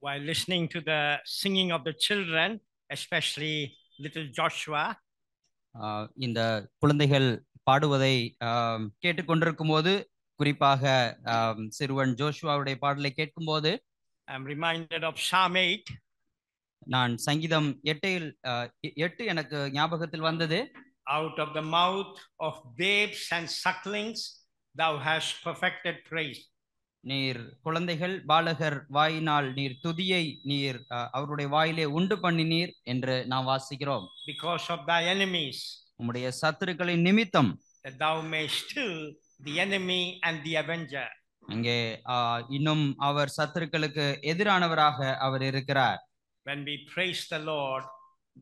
while listening to the singing of the children, especially little Joshua. இந்த குழந்தைகள் பாடுவதை கேட்டுக்கொண்டிருக்கும் போது, குறிப்பாக சிறுவன் ஜோஷுவாவுடைய பாடலை கேட்கும்போது I'm reminded of Psalm 8. நான் சங்கீதம் 8 எனக்கு ஞாபகத்தில் வந்தது. Out of the mouth of babes and sucklings thou hast perfected praise. நீர் குழந்தைகள் பாலகர் வாயினால் நீர் துதியை நீர் அவருடைய வாயிலே உண்டு பண்ணினீர் என்று நாம் வாசிக்கிறோம். Because of thy enemies, உம்முடைய சத்துருக்களின் நிமித்தம், that thou may still the enemy and the avenger. அங்கே இன்னும் அவர் சத்துருக்களுக்கு எதிரானவராக அவர் இருக்கிறார். When we praise the Lord,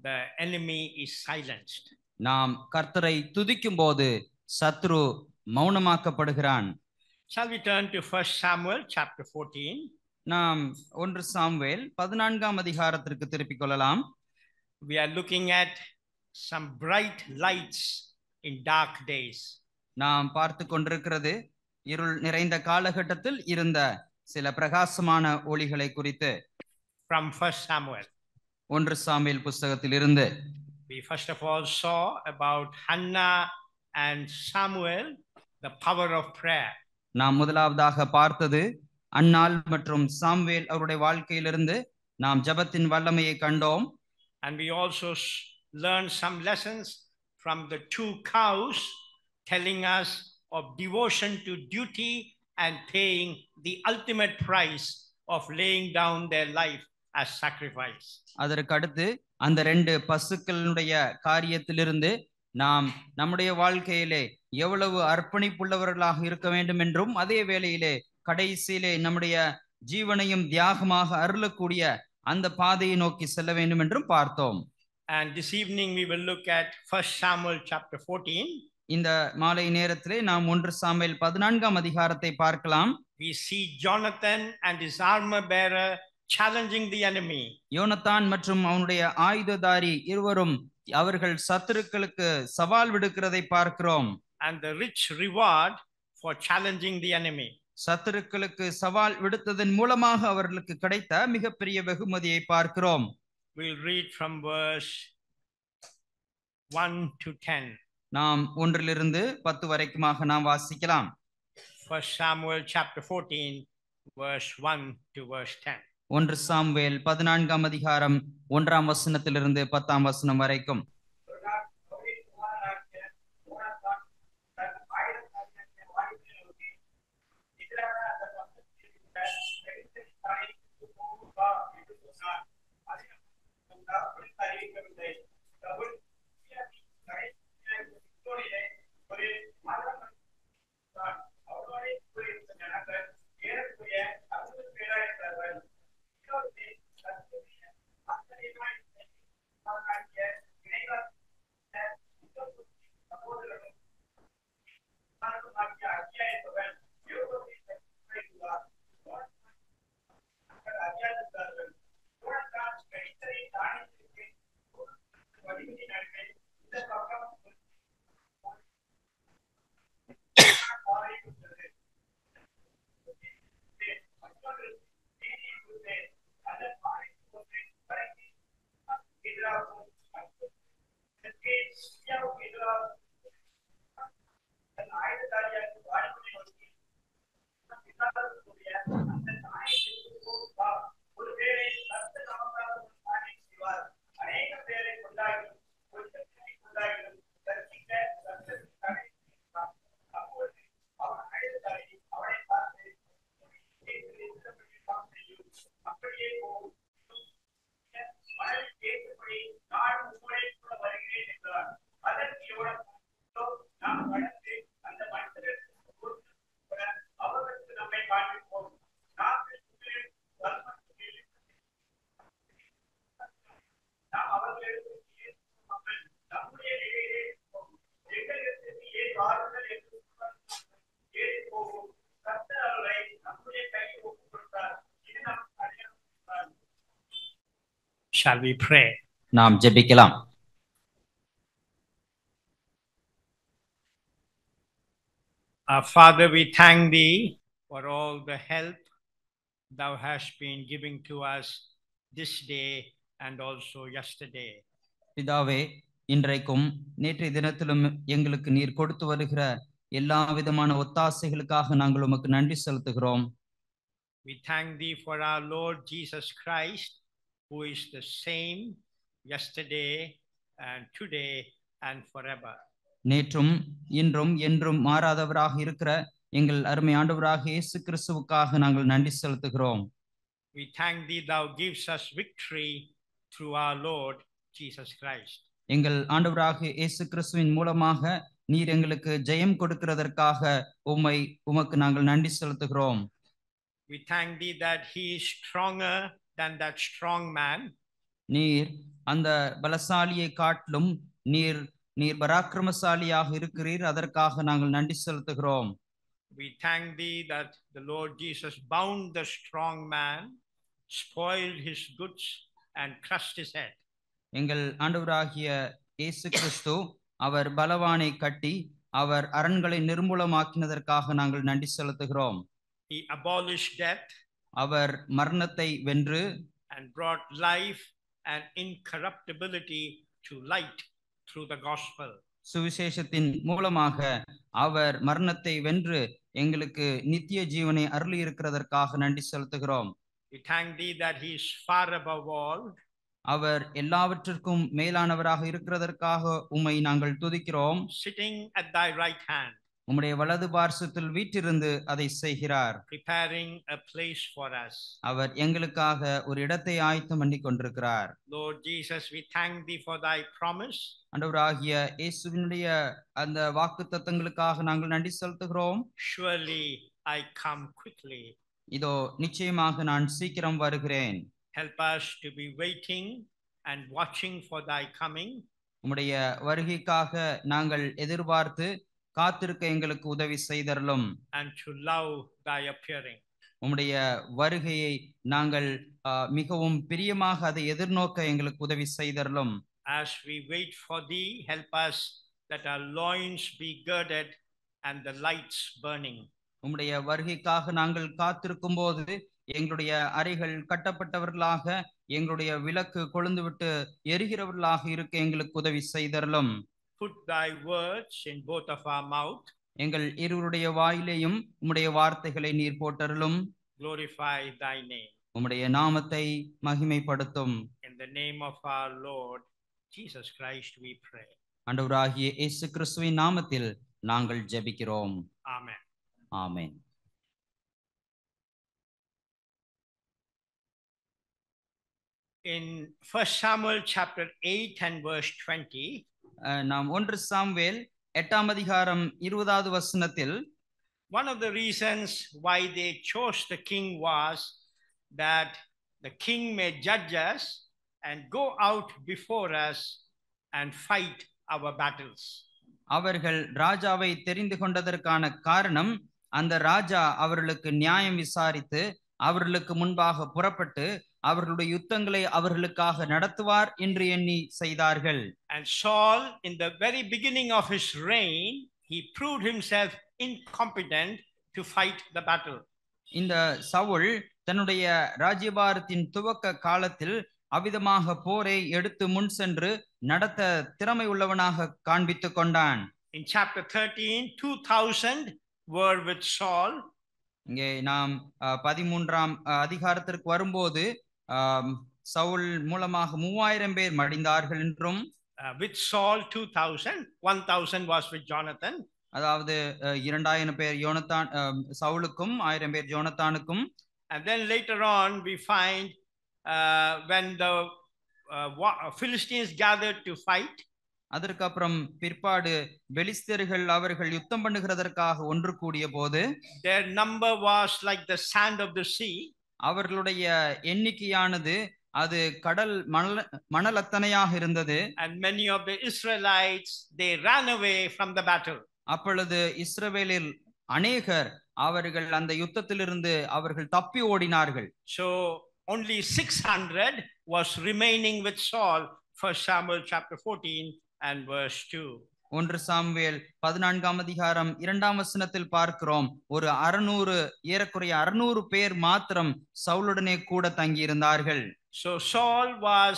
the enemy is silenced. நாம் கர்த்தரை துதிக்கும் போது சத்ரு மௌனமாக்கப்படுகிறான். Shall we turn to 1 Samuel chapter 14? நாம் 1 சாமுவேல் 14ஆம் அதிகாரத்திற்கு திருப்பிக் கொள்ளலாம். We are looking at some bright lights in dark days. நாம் பார்த்து கொண்டிருக்கிறது இருள் நிறைந்த காலகட்டத்தில் இருந்த சில பிரகாசமான ஒளிகளை குறித்து. From 1 Samuel. 1 சாமுவேல் புத்தகத்தில் இருந்து. We first of all saw about Hannah and Samuel, the power of prayer. நாம் முதலாவதாக பார்த்தது அன்னாள் மற்றும் சாமுவேல் அவருடைய வாழ்க்கையிலிருந்து நாம் ஜெபத்தின் வல்லமையை கண்டோம். And we also learned some lessons from the two cows telling us of devotion to duty and paying the ultimate price of laying down their life as sacrifice. அதற்கு அடுத்து அந்த 2 பசுக்களுடைய காரியத்திலிருந்து நாம் நம்முடைய வாழ்க்கையிலே எவ்வளவு அர்ப்பணிப்புள்ளவர்களாக இருக்க வேண்டும் என்றும், அதே வேளையிலே கடைசியிலே நம்முடைய ஜீவனையும் தியாகமாக அருளக்கூடிய அந்த பாதையை நோக்கி செல்ல வேண்டும் என்றும் பார்த்தோம். And this evening we will look at 1 Samuel chapter 14. இந்த மாலை நேரத்திலே நாம் 1 சாமுவேல் 14ஆம் அதிகாரத்தை பார்க்கலாம். We see Jonathan and his armor bearer challenging the enemy. யோனத்தான் மற்றும் அவனுடைய ஆயுததாரி இருவரும் அவர்கள் சத்துருக்களுக்கு சவால் விடுக்கிறதை பார்க்கிறோம். And the rich reward for challenging the enemy. சத்துருக்களுக்கு சவால் விடுத்ததன் மூலமாக அவர்களுக்கு கிடைத்த மிகப்பெரிய வெகுமதியை பார்க்கிறோம். We'll read from verse 1 to 10. நாம் 1 to 10 வரைக்குமாக நாம் வாசிக்கலாம். 1 Samuel chapter 14 verse 1 to verse 10. 1 Samuel 14ஆம் அதிகாரம் 1ஆம் வசனத்திலிருந்து 10ஆம் வசனம் வரைக்கும். Shall we pray? நாம் ஜெபிக்கலாம். Our Father, we thank thee for all the help, thou hast been giving to us this day and also yesterday. பிதாவே, இன்றைக்கும் நேற்றைய தினத்திலும் எங்களுக்கு நீர் கொடுத்து வருகிற எல்லா விதமான ஒத்தாசைகளுக்காக நாங்கள் உமக்கு நன்றி செலுத்துகிறோம். We thank thee for our Lord Jesus Christ, who is the same yesterday and today and forever. நேற்றும் இன்றும் என்றும் மாறாதவராக இருக்கிற எங்கள் அருமை ஆண்டவராக இயேசு கிறிஸ்துவுக்காக நாங்கள் நன்றி செலுத்துகிறோம். We thank thee, thou gives us victory through our Lord Jesus Christ. எங்கள் ஆண்டவராக இயேசு கிறிஸ்துவின் மூலமாக நீர் எங்களுக்கு ஜெயம் கொடுக்கிறதற்காக உமக்கு நாங்கள் நன்றி செலுத்துகிறோம். We thank thee that he is stronger than that strong man. நீர் அந்த பலசாலியை காட்டிலும் நீர் பராக்கிரமசாலியாக இருக்கிறீர், அதற்காக நாங்கள் நன்றி செலுத்துகிறோம். We thank thee that the Lord Jesus bound the strong man, spoiled his goods and crushed his head. எங்கள் ஆண்டவராகிய இயேசு கிறிஸ்து அவர் பலவானை கட்டி அவர் அரண்களை நிர்மூலமாக்கினதற்காக நாங்கள் நன்றி செலுத்துகிறோம். He abolished death. அவர் மரணத்தை வென்று and brought life and incorruptibility to light through the gospel. சுவிசேஷத்தின் மூலமாக அவர் மரணத்தை வென்று எங்களுக்கு நித்திய ஜீவனை அருளி இருக்கிறதற்காக நன்றி செலுத்துகிறோம். We thank thee that he is far above all. அவர் எல்லாவற்றிற்கும் மேலானவராக இருக்கிறதற்காக உம்மை நாங்கள் துதிக்கிறோம். Sitting at thy right hand. உம்முடைய வலது பார்சத்தில் வீற்றிருந்து அதை செய்கிறார். Preparing a place for us. அவர் எங்களுக்காக ஒரு இடத்தை ஆயத்தம் பண்ணி கொண்டிருக்கிறார். Lord Jesus, we thank thee for thy promise. ஆண்டவராகிய இயேசுவினுடைய அந்த வாக்குத்தத்தங்களுக்காக நாங்கள் நன்றி செலுத்துகிறோம். Surely I come quickly. இதோ நிச்சயமாக நான் சீக்கிரம் வருகிறேன். Help us to be waiting and watching for thy coming. உம்முடைய வருகைக்காக நாங்கள் எதிர்பார்த்து காத்திருக்க எங்களுக்கு உதவி செய்தருளும். And to love thy appearing. உம்முடைய வருகையை நாங்கள் மிகவும் பிரியமாக அதை எதிர்நோக்க எங்களுக்கு உதவி செய்தருளும். As we wait for thee, help us that our loins be girded and the lights burning. உம்முடைய வருகைக்காக நாங்கள் காத்திருக்கும் போது எங்களுடைய அறைகள் கட்டப்பட்டவர்களாக எங்களுடைய விளக்கு கொழுந்துவிட்டு எரிகிறவர்களாக இருக்க எங்களுக்கு உதவி செய்தருளும். Put thy words in both of our mouth. எங்கள் இருவருடைய வாயிலேயும் உம்முடைய வார்த்தைகளை நீர் போட்டருளும். Glorify thy name. உம்முடைய நாமத்தை மகிமைப்படுத்தும். In the name of our Lord Jesus Christ we pray. ஆண்டவராகிய இயேசு கிறிஸ்துவின் நாமத்தில் நாங்கள் ஜெபிக்கிறோம். Amen. Amen. In 1 Samuel chapter 8 and verse 20, நாம் 1 சாமுவேல் 8ஆம் அதிகாரம் 20வது வசனத்தில் one of the reasons why they chose the king was that the king may judge us and go out before us and fight our battles. அவர்கள் ராஜாவை தெரிந்து கொண்டதற்கான காரணம் அந்த ராஜா அவர்களுக்கு நியாயம் விசாரித்து அவர்களுக்கு முன்பாக புறப்பட்டு அவர்களுடைய யுத்தங்களை அவர்களுக்காக நடத்துவார் என்று எண்ணி செய்தார்கள். And Saul, in the very beginning of his reign, he proved himself incompetent to fight the battle. இந்த சவுல் தன்னுடைய ராஜ்யபாரத்தின் துவக்க காலத்தில் அவிதமாக போரை எடுத்து முன் சென்று நடத்த திறமை உள்ளவனாக காண்பித்துக் கொண்டான். In chapter 13, 2000 were with Saul. இங்கே நாம் 13ஆம் அதிகாரத்திற்கு வரும்போது சவுல் மூலமாக 3000 பேர் மடிந்தார்கள் என்றும் with Saul 2000, 1000 was with Jonathan. அதாவது 2000 பேர் யோனத்தான் சவுலுக்கும் 1000 பேர் யோனத்தானுக்கும். And then later on we find when the Philistines gathered to fight, அதற்கு அப்புறம் பிற்பாடு பெலிஸ்தர்கள் அவர்கள் யுத்தம் பண்ணுகிறதற்காக ஒன்று கூடிய போது their number was like the sand of the sea. அவர்களுடைய எண்ணிக்கையானது அது கடல் மணல் அத்தனையாக இருந்தது. And many of the Israelites, they ran away from the battle. அப்பொழுது இஸ்ரவேலில் அநேகர் அவர்கள் அந்த யுத்தத்திலிருந்து அவர்கள் தப்பி ஓடினார்கள். So only 600 was remaining with Saul. 1 Samuel chapter 14 and verse 2. 1 Samuel 14ஆம் அதிகாரம் 2ஆம் வசனத்தில் பார்க்கிறோம், ஒரு 600 ஏறக்குறைய 600 பேர் மாத்திரம் சவுலுடனே கூட தங்கியிருந்தார்கள். So Saul was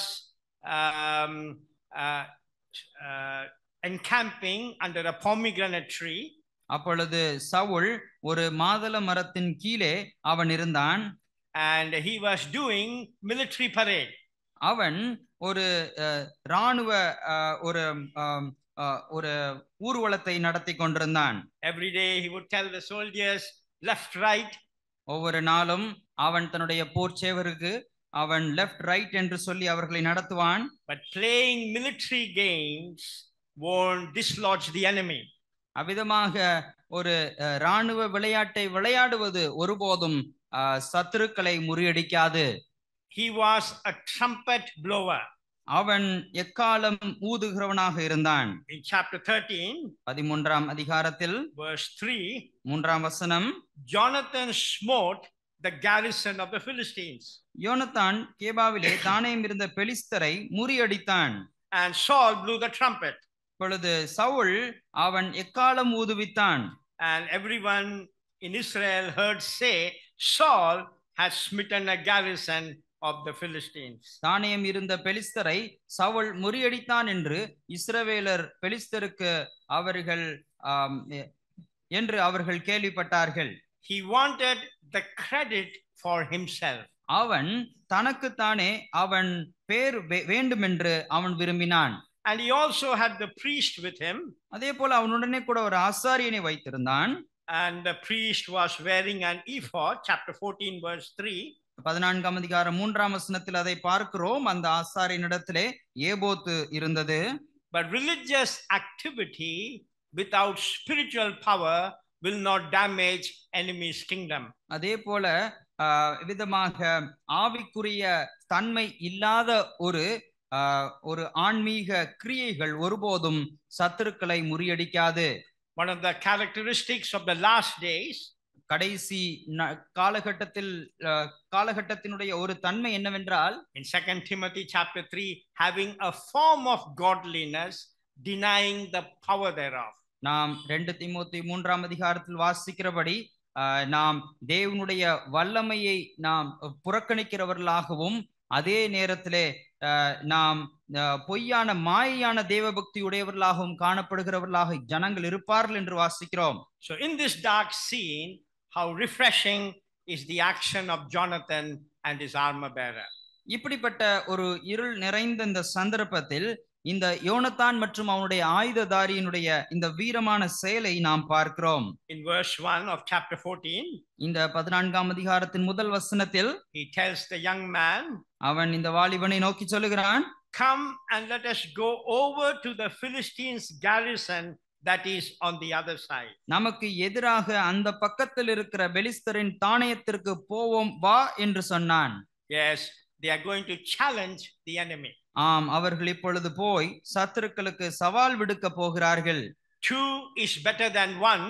um, uh, uh, encamping under a pomegranate tree. அப்பொழுது சவுல் ஒரு மாதள மரத்தின் கீழே அவன் இருந்தான். And he was doing military parade. அவன் ஒரு இராணுவ ஒரு ஊர்வலத்தை நடத்தி கொண்டிருந்தான். Every day he would tell the soldiers left right. ஒவ்வொரு நாளும் அவன் தன்னுடைய போர்ச்சேவருக்கு அவன் லெஃப்ட் ரைட் என்று சொல்லி அவர்களை நடத்துவான். But playing military games won't dislodge the enemy. அவ்விதமாக ஒரு இராணுவ விளையாட்டை விளையாடுவது ஒருபோதும் சத்துருக்களை முறியடிக்காது. He was a trumpet blower. அவன் எக்காலம் ஊதுகிறவனாக இருந்தான். In chapter 13, 13ஆம் அதிகாரத்தில் verse 3, 3ஆம் வசனம், Jonathan smote the garrison of the Philistines. யோனத்தான் கேபாவிலே தானேம் இருந்த பெலிஸ்தரை முறியடித்தான். And Saul blew the trumpet. இப்பொழுது சவுல் அவன் எக்காலம் ஊதுவித்தான். And everyone in Israel heard say, Saul has smitten a garrison of the Philistines. தானேம் இருந்த பெலிஸ்தரை சவுல் முறியடித்தான் என்று இஸ்ரவேலர் பெலிஸ்தருக்கு அவர்கள் கேள்விப்பட்டார்கள். He wanted the credit for himself. அவன் தனக்குத்தானே அவன் பேர் வேண்டுமென்று அவன் விரும்பினான். And he also had the priest with him. அதே போல அவனுடனே கூட ஒரு ஆசாரியனை வைத்திருந்தான். And the priest was wearing an ephod, chapter 14 verse 3. 14ஆம் அதிகாரம் 3ஆம் வசனத்தில் அதை பார்க்கிறோம். அந்த ஆசாரியனிடத்திலே ஏபோத்து இருந்தது. But religious activity without spiritual power will not damage enemy's kingdom. அதே போல விதமாக ஆவிக்குரிய தன்மை இல்லாத ஒரு ஆன்மீக கிரியைகள் ஒருபோதும் சத்துருக்களை முறியடிக்காது. One of the characteristics of the last days, கடைசி காலகட்டத்தினுடைய ஒரு தன்மை என்னவென்றால், in 2 Timothy chapter 3, having a form of godliness, denying the power thereof. நாம் 2 தீமோத்தேயு 3ஆம் அதிகாரத்தில் வாசிக்கிறபடி நாம் தேவனுடைய வல்லமையை நாம் புறக்கணிக்கிறவர்களாகவும் அதே நேரத்திலே நாம் பொய்யான மாயையான தேவபக்தி உடையவர்களாகவும் காணப்படுகிறவர்களாக ஜனங்கள் இருப்பார்கள் என்று வாசிக்கிறோம். So in this dark scene, how refreshing is the action of Jonathan and his armor bearer. இப்படிப்பட்ட ஒரு இருள் நிறைந்த இந்த சந்தர்ப்பத்தில் இந்த யோனத்தான் மற்றும் அவனுடைய ஆயுததாரியினுடைய இந்த வீரமான செயலை நாம் பார்க்கிறோம். In verse 1 of chapter 14, இந்த 14ஆம் அதிகாரத்தின் முதல் வசனத்தில் he tells the young man, அவன் இந்த வாலிபனை நோக்கி சொல்லுகிறான், come and let us go over to the Philistines garrison that is on the other side. நமக்கு எதிராக அந்த பக்கத்தில் இருக்கிற பெலிஸ்தரின் தானியத்திற்கு போவோம் வா என்று சொன்னான். Yes, they are going to challenge the enemy. ஆம், அவர்கள் இப்பொழுது போய் சத்துருக்களுக்கு சவால் விடுக்க போகிறார்கள். 2 is better than 1.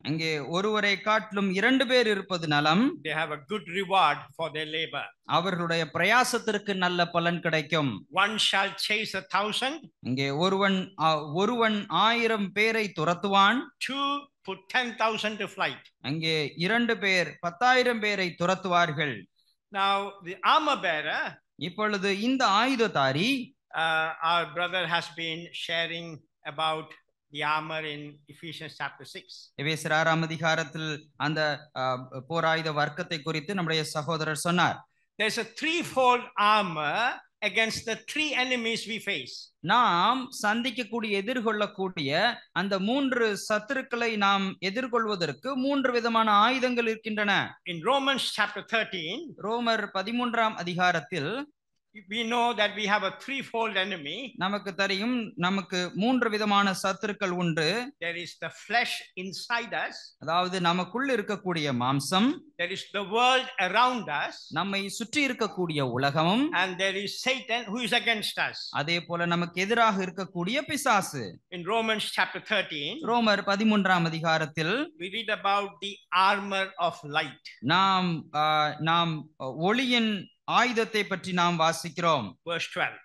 அங்கே ஒருவரை காட்டிலும் 2 பேர் இருப்பது நலம். They have a good reward for their labor. அவர்களுடைய பிரயாசத்திற்கு நல்ல பலன் கிடைக்கும். 1 shall chase 1,000. இங்கே ஒருவன் 1000 பேரை துரத்துவான். 2 put 10,000 to flight. அங்கே 2 பேர் 10,000 பேரை துரத்துவார்கள். Now the armor bearer, இப்பொழுது இந்த ஆயுததாரி, our brother has been sharing about the armor in Ephesians chapter 6. எபேசியர் 6ஆம் அதிகாரத்தில் அந்த போராயுத வர்க்கத்தை குறித்து நம்முடைய சகோதரர் சொன்னார். There's a threefold armor against the 3 enemies we face. நாம் சந்திக்கக்கூடிய எதிர்கொள்ளக்கூடிய அந்த 3 சத்துருக்களை நாம் எதிர்கொள்வதற்கு 3 விதமான ஆயுதங்கள் இருக்கின்றன. In Romans chapter 13, ரோமர் 13ஆம் அதிகாரத்தில் we know that we have a threefold enemy. நமக்கு தெரியும், நமக்கு 3 விதமான சத்துருக்கள் உண்டு. There is the flesh inside us. அதாவது நமக்குள் இருக்கக்கூடிய மாம்சம். There is the world around us. நம்மை சுற்றி இருக்கக்கூடிய உலகம். And there is Satan who is against us. அதே போல நமக்கு எதிராக இருக்கக்கூடிய பிசாசு. In Romans chapter 13, ரோமர் 13ஆம் அதிகாரத்தில் we read about the armor of light. நாம் ஒளியின் ஆயுதத்தை பற்றி நாம் வாசிக்கிறோம். Verse 12.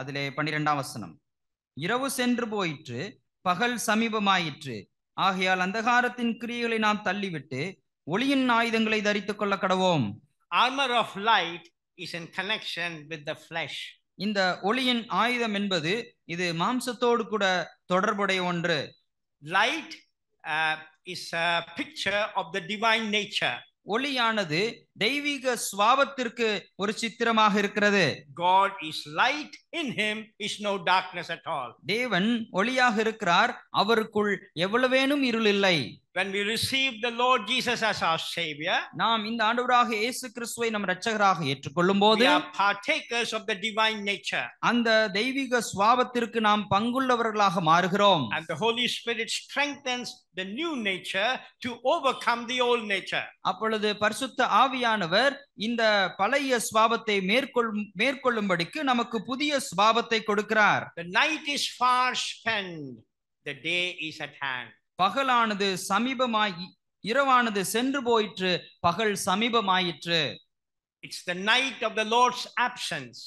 அதிலே 12ஆம் வசனம், இரவு சென்று போயிற்று, பகல் சமீபமாயிற்று. ஆகையால் அந்தகாரத்தின் கிரியைகளை நாம் தள்ளிவிட்டு ஒளியின் ஆயுதங்களை தரித்துக் கொள்ள கடவோம். Armor of light is in connection with the flesh. இந்த ஒளியின் ஆயுதம் என்பது இது மாம்சத்தோடு கூட தொடர்புடைய ஒன்று. Light is a picture of the divine nature. ஒளியானது தெய்வீக சுபாவத்திற்கு ஒரு சித்திரமாக இருக்கிறது. God is light, in him is no darkness at all. தேவன் ஒளியாக இருக்கிறார், அவருக்குள் எவ்வளவேனும் இருள் இல்லை. When we receive the Lord Jesus as our Savior, நாம் இந்த ஆண்டவராக இயேசு கிறிஸ்துவை நம் இரட்சகராக ஏற்றுக்கொள்ளும் போது we are partakers of the divine nature. அந்த தெய்வீக சுபாவத்திற்கு நாம் பங்குள்ளவர்களாக மாறுகிறோம். And the Holy Spirit strengthens the new nature to overcome the old nature. அப்பொழுது பரிசுத்த ஆவியானவர் இந்த பழைய சுபாவத்தை மேற்கொள்ளும்படிக்கு நமக்கு புதிய சுபாவத்தை கொடுக்கிறார். The night is far spent, the day is at hand. பகலானது சமீபமாய், இரவானது சென்று போயிற்று, பகல் சமீபமாயிற்று. It's the night of the Lord's absence.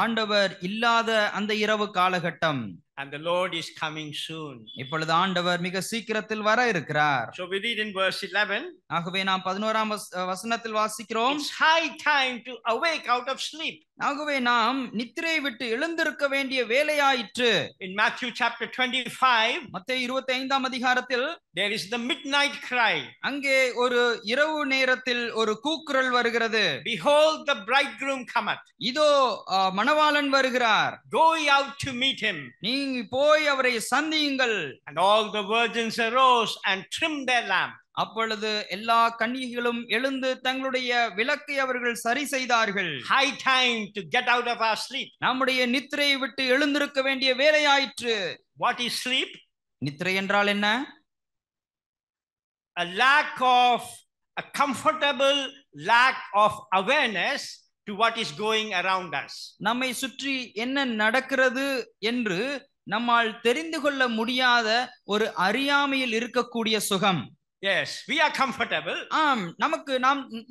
ஆண்டவர் இல்லாத அந்த இரவு காலகட்டம். And the Lord is coming soon. இப்பொழுது ஆண்டவர் மிக சீக்கிரத்தில் வர இருக்கிறார். So we read in verse 11. ஆகவே நாம் 11ஆம் வசனத்தில் வாசிக்கிறோம். It's high time to awake out of sleep. ஆகவே நாம் நித்திரை விட்டு எழுந்திருக்க வேண்டிய வேலையாயிற்று. In Matthew chapter 25, மத்தேயு 25ஆம் அதிகாரத்தில் there is the midnight cry. அங்கே ஒரு இரவு நேரத்தில் ஒரு கூக்குரல் வருகிறது. Behold, the bridegroom cometh. இதோ மணவாளன் வருகிறார். Go ye out to meet him. நீ போய் அவரை சந்தியுங்கள். And all the virgins arose and trimmed their lamp. அப்பொழுது எல்லா கன்னிகைகளும் எழுந்து தங்களுடைய விளக்கை அவர்கள் சரி செய்தார்கள். High time to get out of our sleep. நம்முடைய நித்திரையை விட்டு எழுந்திருக்க வேண்டிய வேலையாயிற்று. What is sleep? நித்திரை என்றால் என்ன? A comfortable lack of awareness to what is going around us. நம்மை சுற்றி என்ன நடக்கிறது என்று நம்மால் தெரிந்து கொள்ள முடியாத ஒரு அறியாமையில் இருக்கக்கூடிய சுகம். Yes, we are comfortable.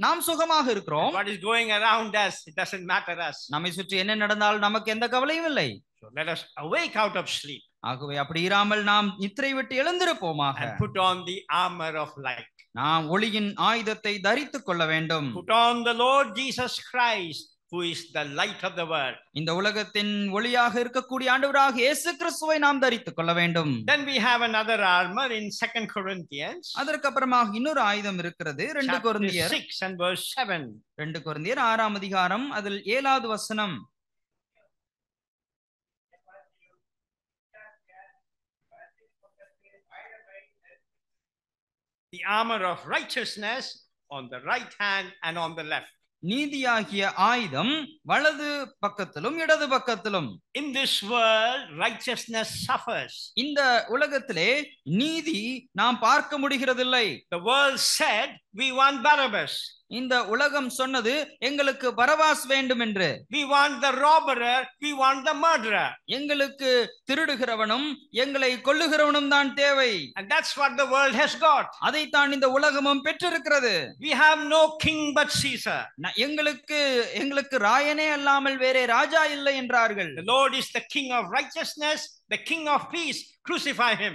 நாம் சுகமாக இருக்கிறோம். What is going around us, it doesn't matter us. நம்மை சுற்றி என்ன நடந்தாலும் நமக்கு எந்த கவலையும் இல்லை. So let us awake out of sleep. ஆகவே அப்படி இராமல் நாம் நித்திரை விட்டு எழுந்திருப்போமாக. And put on the armor of light. நாம் ஒளியின் ஆயுதத்தை தரித்துக் கொள்ள வேண்டும். Put on the Lord Jesus Christ, who is the light of the world. இந்த உலகத்தின் ஒளியாக இருக்கக்கூடிய ஆண்டவராக இயேசு கிறிஸ்துவை நாம் தரித்துக் கொள்ள வேண்டும். Then we have another armor in 2 Corinthians. அதற்கு அப்புறமாக இன்னொரு ஆயுதம் இருக்கிறது. 2 கொரிந்தியர் 6 and verse 7. 2 கொரிந்தியர் 6ஆம் அதிகாரம் அதில் 7வது வசனம். The armor of righteousness on the right hand and on the left. நீதியாகிய ஆயுதம் வலது பக்கத்திலும் இடது பக்கத்திலும். In this world, righteousness suffers. இந்த உலகத்திலே நீதி நாம் பார்க்க முடிகிறதில்லை. The world said, we want Barabbas. இந்த உலகம் சொன்னது எங்களுக்கு பரபாஸ் வேண்டும் என்று. We want the robber, we want the murderer. எங்களுக்கு திருடுகிறவனும் எங்களை கொல்லுகிறவனும் தான் தேவை. And that's what the world has got. அதைத்தான் இந்த உலகமும் பெற்றிருக்கிறது. We have no king but Caesar. எங்களுக்கு ராயனே அல்லாமல் வேறே ராஜா இல்லை என்றார்கள். The Lord is the king of righteousness, the king of peace. Crucify him.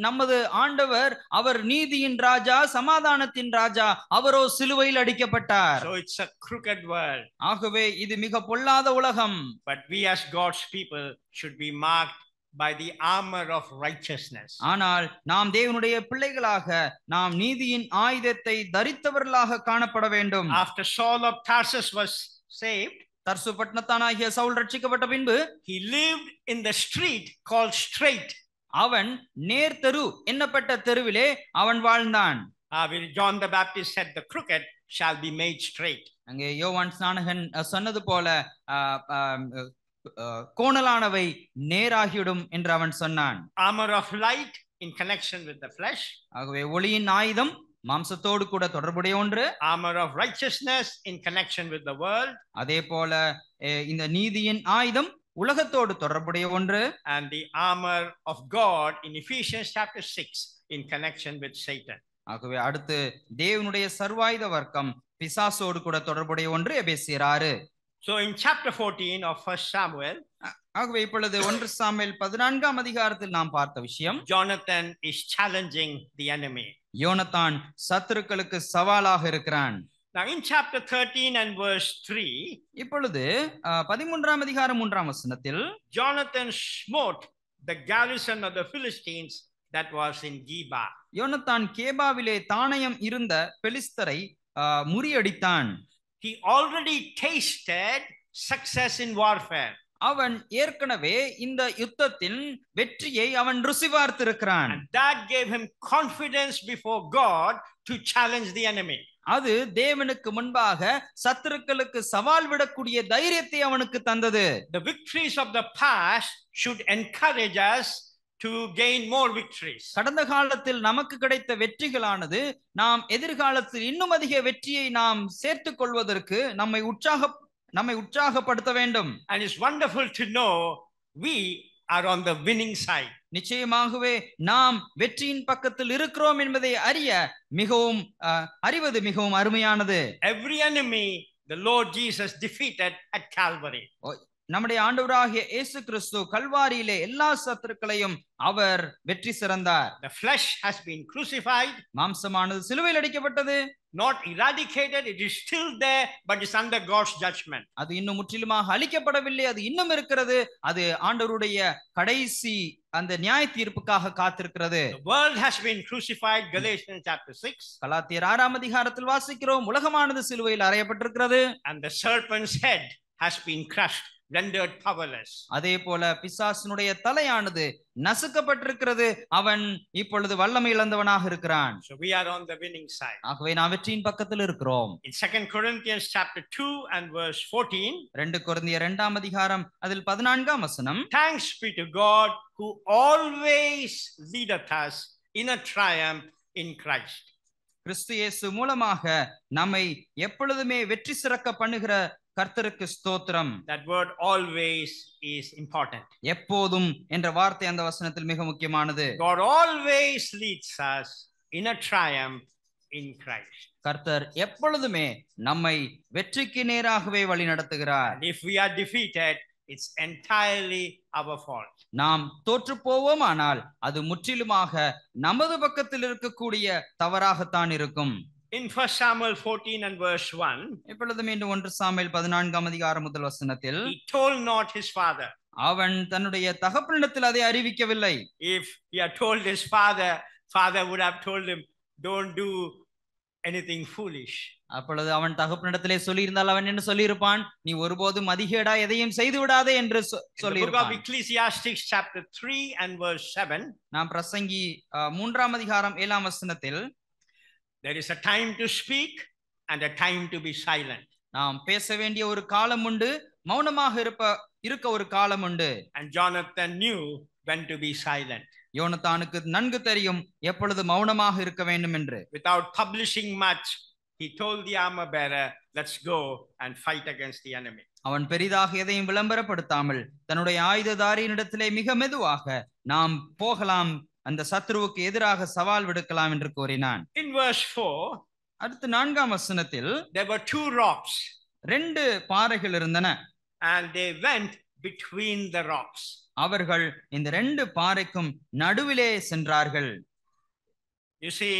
நமது ஆண்டவர் அவர் நீதியின் ராஜா, சமாதானத்தின் ராஜா, அவரோ சிலுவையில் அடிக்கப்பட்டார். So it's a crooked world. ஆகவே இது மிக பொல்லாத உலகம். But we as God's people should be marked by the armor of righteousness. ஆனால் நாம் தேவனுடைய பிள்ளைகளாக நாம் நீதியின் ஆயுதத்தை தரித்தவர்களாக காணப்பட வேண்டும். After Saul of Tarsus was saved, தர்சு பட்டணத்தானாகிய Saul ரட்சிக்கப்பட்ட பின்பு he lived in the street called Straight. அவன் நேர் தெரு என்னப்பட்ட தெருவிலே அவன் வாழ்ந்தான். John the Baptist said, the crooked shall be made straight. அங்கே யோவான் ஸ்நானகன் சொன்னது போல கோணலானவை நேராகிவிடும் என்று அவன் சொன்னான். Armor of light in connection with the flesh. ஆகவே ஒளியின் ஆயுதம் மாம்சத்தோடு கூட தொடர்புடைய ஒன்று. Armor of righteousness in connection with the world. அதே போல இந்த நீதியின் ஆயுதம் உலகத்தோடு தொடர்புடைய ஒன்று. And the armor of God in Ephesians chapter 6 in connection with Satan. ஆகவே அடுத்து தேவனுடைய சர்வாயுத வர்க்கம் பிசாசோடு கூட தொடர்புடைய ஒன்று எபேசியர் 6. So in chapter 14 of 1 Samuel, ஆகவே இப்பொழுது 1 சாமுவேல் 14ஆம் அதிகாரத்தில் நாம் பார்த்த விஷயம், Jonathan is challenging the enemy. யோனத்தான் சத்துருக்களுக்கு சவாலாக இருக்கிறான். Now in chapter 13 and verse 3, இப்பொழுது 13ஆம் அதிகாரம் 3ஆம் வசனத்தில் Jonathan smote the garrison of the Philistines that was in Geba. யோனத்தான் கேபாவிலே தானயம் இருந்த பெலிஸ்தரை முறியடித்தான். He already tasted success in warfare. அவன் ஏற்கனவே இந்த யுத்தத்தின் வெற்றியை அவன் ருசி பார்த்திருக்கிறான். And that gave him confidence before God to challenge the enemy. அது தேவனுக்கு முன்பாக சத்துருக்களுக்கு சவால் விடக்கூடிய தைரியத்தை அவனுக்கு தந்தது. The victories of the past should encourage us to gain more victories. கடந்த காலத்தில் நமக்கு கிடைத்த வெற்றிகளானது நாம் எதிர்காலத்தில் இன்னும் அதிக வெற்றியை நாம் சேர்த்துக் கொள்வதற்கு நம்மை உற்சாகப்படுத்த வேண்டும். And it's wonderful to know we are on the winning side. நிச்சயமாகவே நாம் வெற்றியின் பக்கத்தில் இருக்கிறோம் என்பதை அறிவது மிகவும் அருமையானது. Every enemy the Lord Jesus defeated at Calvary. நம்முடைய ஆண்டவராகிய இயேசு கிறிஸ்து கல்வாரியிலே எல்லா சத்துருக்களையும் அவர் வெற்றி சிறந்தார். The flesh has been crucified. மாம்சமானது சிலுவையில் அடிக்கப்பட்டது. Not eradicated, it is still there, but it's under God's judgment. அது இன்னும் முற்றிலுமாக அழிக்கப்படவில்லை, அது இன்னும் இருக்கிறது. அது ஆண்டவருடைய கடைசி அந்த நியாய தீர்ப்புக்காக காத்திருக்கிறது. The world has been crucified, Galatians chapter 6. கலாத்தியர் 6ஆம் அதிகாரத்தில் வாசிக்கிறோம், உலகமானது சிலுவையில் அறையப்பட்டிருக்கிறது. And the serpent's head has been crushed, rendered powerless. அதே போல பிசாசினுடைய தலையானது நசுக்கப்பட்டிருக்கிறது, அவன் இப்பொழுது வல்லமை இழந்தவனாக இருக்கிறான். So we are on the winning side. ஆகவே நாம் வெற்றியின் பக்கத்தில் இருக்கிறோம். In 2 Corinthians chapter 2 and verse 14, 2 கொரிந்தியர் 2ஆம் அதிகாரம் அதில் 14ஆம் வசனம், thanks be to God who always leadeth us in a triumph in Christ. கிறிஸ்து இயேசு மூலமாக நம்மை எப்பொழுதுமே வெற்றி சிறக்க பண்ணுகிற கர்த்தருக்கு ஸ்தோத்திரம். That word always is important. எப்போதும் என்ற வார்த்தை அந்த வசனத்தில் மிக முக்கியமானது. God always leads us in a triumph in Christ. கர்த்தர் எப்பொழுதுமே நம்மை வெற்றிக்கு நேராகவே வழி நடத்துகிறார். And if we are defeated, it's entirely our fault. நாம் தோற்று போவோம், ஆனால் அது முற்றிலுமாக நமது பக்கத்தில் இருக்கக்கூடிய தவறாகத்தான் இருக்கும். In 1 Samuel 14 and verse 1, இப்பொழுது மீண்டும் 1 சாமுவேல் 14ஆம் அதிகாரம் முதல் வசனத்தில், he told not his father. அவன் தன்னுடைய தகப்பனிடத்தில் அதை அறிவிக்கவில்லை. If he had told his father, father would have told him, don't do anything foolish. அப்பொழுது அவன் தகப்பனிடத்திலே சொல்லியிருந்தால் அவன் என்ன சொல்லியிருப்பான்? நீ ஒருபோதும் அதிகேடா எதையும் செய்து விடாதே என்று சொல்லியிருப்பான். In the book of Ecclesiastes chapter 3 and verse 7, நாம் பிரசங்கி 3ஆம் அதிகாரம் 7ஆம் வசனத்தில், there is a time to speak and a time to be silent. நாம் பேச வேண்டிய ஒரு காலம் உண்டு, மௌனமாக இருக்க ஒரு காலம் உண்டு. And Jonathan knew when to be silent. யோனத்தானுக்கு நன்கு தெரியும் எப்பொழுது மௌனமாக இருக்க வேண்டும் என்று. Without publishing much, he told the armor bearer, let's go and fight against the enemy. அவன் பெரிதாக எதையும் விளம்பரப்படுத்தாமல் தன்னுடைய ஆயுததாரியினிடத்திலே மிக மெதுவாக நாம் போகலாம், அந்த சத்ருவுக்கு எதிராக சவால் விடுக்கலாம் என்று கூறினான். In verse 4, அடுத்து 4ஆம் வசனத்தில், there were 2 rocks. 2 பாறைகள் இருந்தன. And they went between the rocks. அவர்கள் இந்த 2 பாறைக்கும் நடுவிலே சென்றார்கள். You see,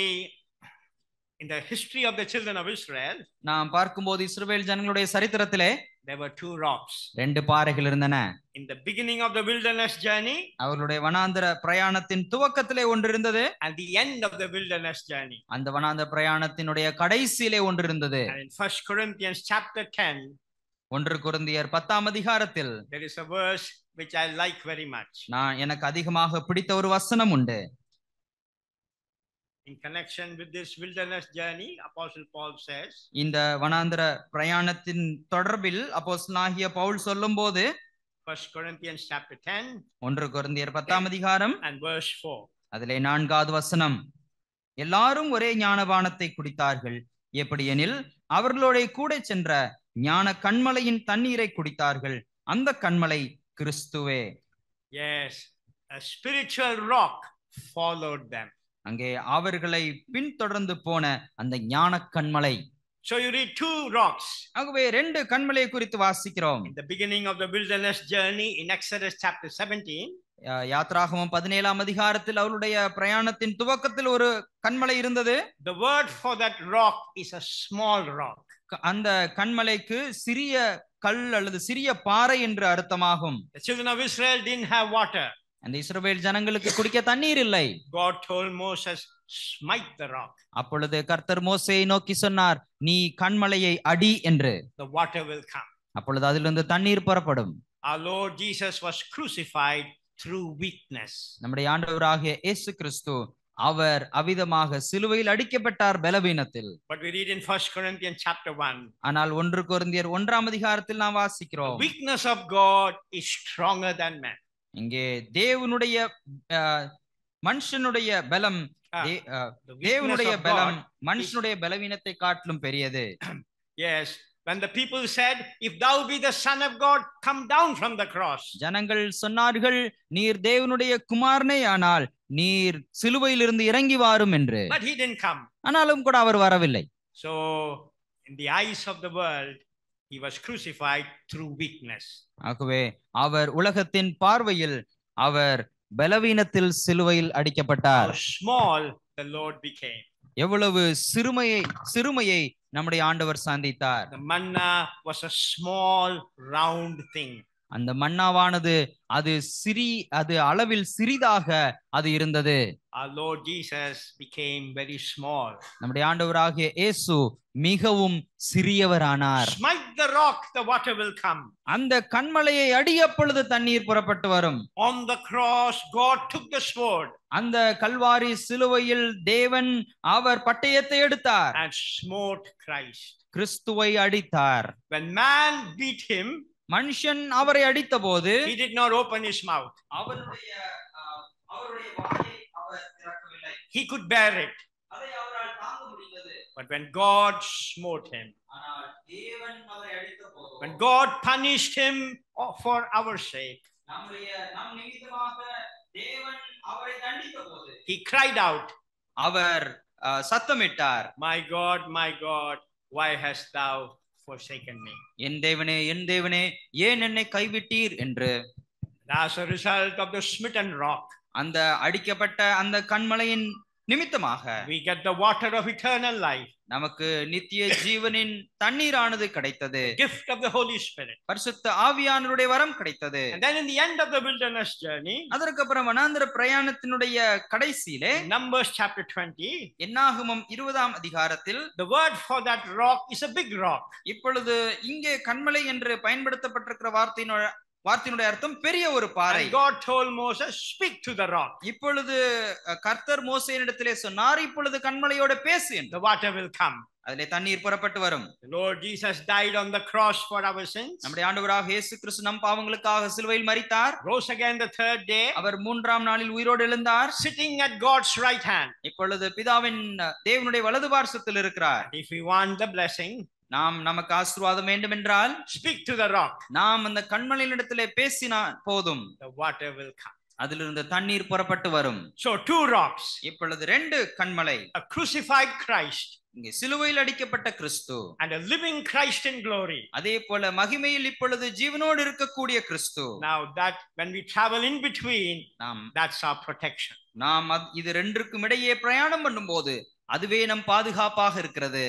in the history of the children of Israel, நாம் பார்க்கும்போது இஸ்ரவேல் ஜனங்களுடைய சரித்திரத்திலே there were 2 rocks. 2 பாறைகள் இருந்தன. In the beginning of the wilderness journey, அவர்களுடைய வனாந்தர பிரயாணத்தின் துவக்கத்திலே ஒன்று இருந்தது. and the end of the wilderness journey. அந்த வனாந்தர பிரயாணத்தினுடைய கடைசியிலே ஒன்று இருந்தது. And in 1 Corinthians chapter 10, 1 கொரிந்தியர் 10ஆம் அதிகாரத்தில் there is a verse which I like very much. எனக்கு அதிகமாக பிடித்த ஒரு வசனம் உண்டு. In connection with this wilderness journey, Apostle Paul says, இந்த வனாந்தர பிரயாணத்தின் தொடர்பில் அப்போஸ்தலனாகிய பவுல் சொல்லும்போது 1 Corinthians chapter 10, 1 கொரிந்தியர் 10ஆம் அதிகாரம் and verse 4. அதிலே 4வது வசனம், எல்லாரும் ஒரே ஞானபானத்தை குடித்தார்கள், எப்படியெனில் அவர்களோட கூட சென்ற ஞான கண்மலையின் தண்ணீரை குடித்தார்கள், அந்த கண்மலை கிறிஸ்துவே. Yes, a spiritual rock followed them. அங்கே அவர்களை பின்தொடர்ந்து போன அந்த ஞான கண்மலை. So you read two rocks. ஆகவே ரெண்டு கன்மலையை குறித்து வாசிக்கிறோம். In the beginning of the wilderness journey in Exodus chapter 17, யாத்ராகமம் 17ஆம் அதிகாரத்தில் அவருடைய பிரயாணத்தின் துவக்கத்தில் ஒரு கன்மலை இருந்தது. the word for that rock is a small rock. அந்த கன்மலைக்கு சிறிய கல் அல்லது சிறிய பாறை என்று அர்த்தமாகும். The children of Israel didn't have water. அந்த இஸ்ரவேல் ஜனங்களுக்கு குடிக்க தண்ணீர் இல்லை. God told Moses, smite the rock. அப்பொழுது கர்த்தர் மோசேயை நோக்கி சொன்னார், நீ கன்மலையை அடி என்று. The water will come. அப்பொழுது அதிலிருந்து தண்ணீர் புறப்படும். Our Lord Jesus was crucified through weakness. நம்முடைய ஆண்டவராகிய இயேசு கிறிஸ்து அவர் அவிதமாக சிலுவையில் அடிக்கப்பட்டார் பலவீனத்தில். But we read in 1 Corinthians chapter 1. ஆனால் 1 கொரிந்தியர் 1ஆம் அதிகாரத்தில் நாம் வாசிக்கிறோம், The weakness of God is stronger than man. இங்கே தேவனுடைய மனுஷனுடைய பலம் தேவனுடைய பலம் மனுஷனுடைய பலவீனத்தை காட்டிலும் பெரியது. Yes, when the people said, if thou be the son of God, come down from the cross. ஜனங்கள் சொன்னார்கள், நீர் தேவனுடைய குமாரனே ஆனால் நீர் சிலுவையிலிருந்து இறங்கி வாரும் என்று. But he didn't come. ஆனாலும் கூட அவர் வரவில்லை. So in the eyes of the world, he was crucified through weakness. ஆகவே அவர் உலகத்தின் பார்வையில் அவர் பலவீனத்தில் சிலுவையில் அடிக்கப்பட்டார். How small the Lord became. எவ்வளவு சிறுமையை நம்முடைய ஆண்டவர் சந்தித்தார். The manna was a small round thing. அந்த மன்னாவானது அது அளவில் சிறிதாக அது இருந்தது. Our Lord Jesus became very small. நம்முடைய ஆண்டவராகிய இயேசு மிகவும் சிறியவரானார். Smite the rock, the water will come. அந்த கன்மலையை அடிய பொழுது தண்ணீர் புறப்பட்டு வரும். On the cross, God took the sword. அந்த கல்வாரி சிலுவையில் தேவன் அவர் பட்டயத்தை எடுத்தார். And smote Christ. கிறிஸ்துவை அடித்தார். When man beat him, மனுஷன் அவரை அடித்த போது he did not open his mouth. அவருடைய வாயை அவர் திறக்கவில்லை. He could bear it. அதை அவரால் தாங்க முடிந்தது. But when God smote him, ஆனால் தேவன் அவரை அடித்த போது, when God punished him for our sake, நம் நிமித்தமாக தேவன் அவரை தண்டித்த போது, he cried out, our சத்தமிட்டார், my God, why hast thou forsaken me? என் தேவனே ஏன் என்னை கைவிட்டீர் என்று. As a result of the smitten rock, அந்த அடிக்கப்பட்ட அந்த கன்மலையின் நிமித்தமாக we get the water of eternal life. நமக்கு நித்திய ஜீவனின் தண்ணீரானது கிடைத்தது. Gift of the Holy Spirit. பரிசுத்த ஆவியானவருடைய வரம் கிடைத்தது. And then in the end of the wilderness journey, அதற்கு அப்புறம் வனாந்திர பிரயாணத்தினுடைய கடைசியிலே Numbers chapter 20, என்னாகமம் 20ஆம் அதிகாரத்தில் the word for that rock is a big rock. இப்பொழுது இங்கே கன்மலை என்று பயன்படுத்தப்பட்டிருக்கிற வார்த்தையினுடைய அர்த்தம் பெரிய ஒரு பாறை. And God told Moses, speak to the rock. இப்பொழுது கர்த்தர் மோசேயினிடத்திலே சொன்னார், இப்பொழுது கன்மலையோட பேசு என்று. The water will come. அதிலே தண்ணீர் புறப்பட்டு வரும். The Lord Jesus died on the cross for our sins. நம்முடைய ஆண்டவராக இயேசு கிறிஸ்து நம் பாவங்களுக்காக சிலுவையில் மரித்தார். Rose again the third day. அவர் 3ஆம் நாளில் உயிரோடு எழுந்தார். Sitting at God's right hand. இப்பொழுது பிதாவின் தேவனுடைய வலது பார்சத்தில் இருக்கிறார். If we want the blessing, நமக்கு ஆசீர்வாதம் வேண்டும் என்றால், speak to the rock. நாம் அந்த கன்மலையினிடத்திலே பேசினால் போதும், the water will come. அதிலிருந்து தண்ணீர் புறப்பட்டு வரும். So two rocks. இப்பொழுது 2 கன்மலை. A crucified Christ. இங்கே சிலுவையில் அடிக்கப்பட்ட கிறிஸ்து. And a living Christ in glory. அதே போல மகிமையில் இப்பொழுது ஜீவனோடு இருக்கக்கூடிய கிறிஸ்து. Now that when we travel in between, that's our protection. நாம் இது ரெண்டுக்கும் இடையே பிரயாணம் பண்ணும்போது அதுவே நம் பாதுகாப்பாக இருக்கிறது.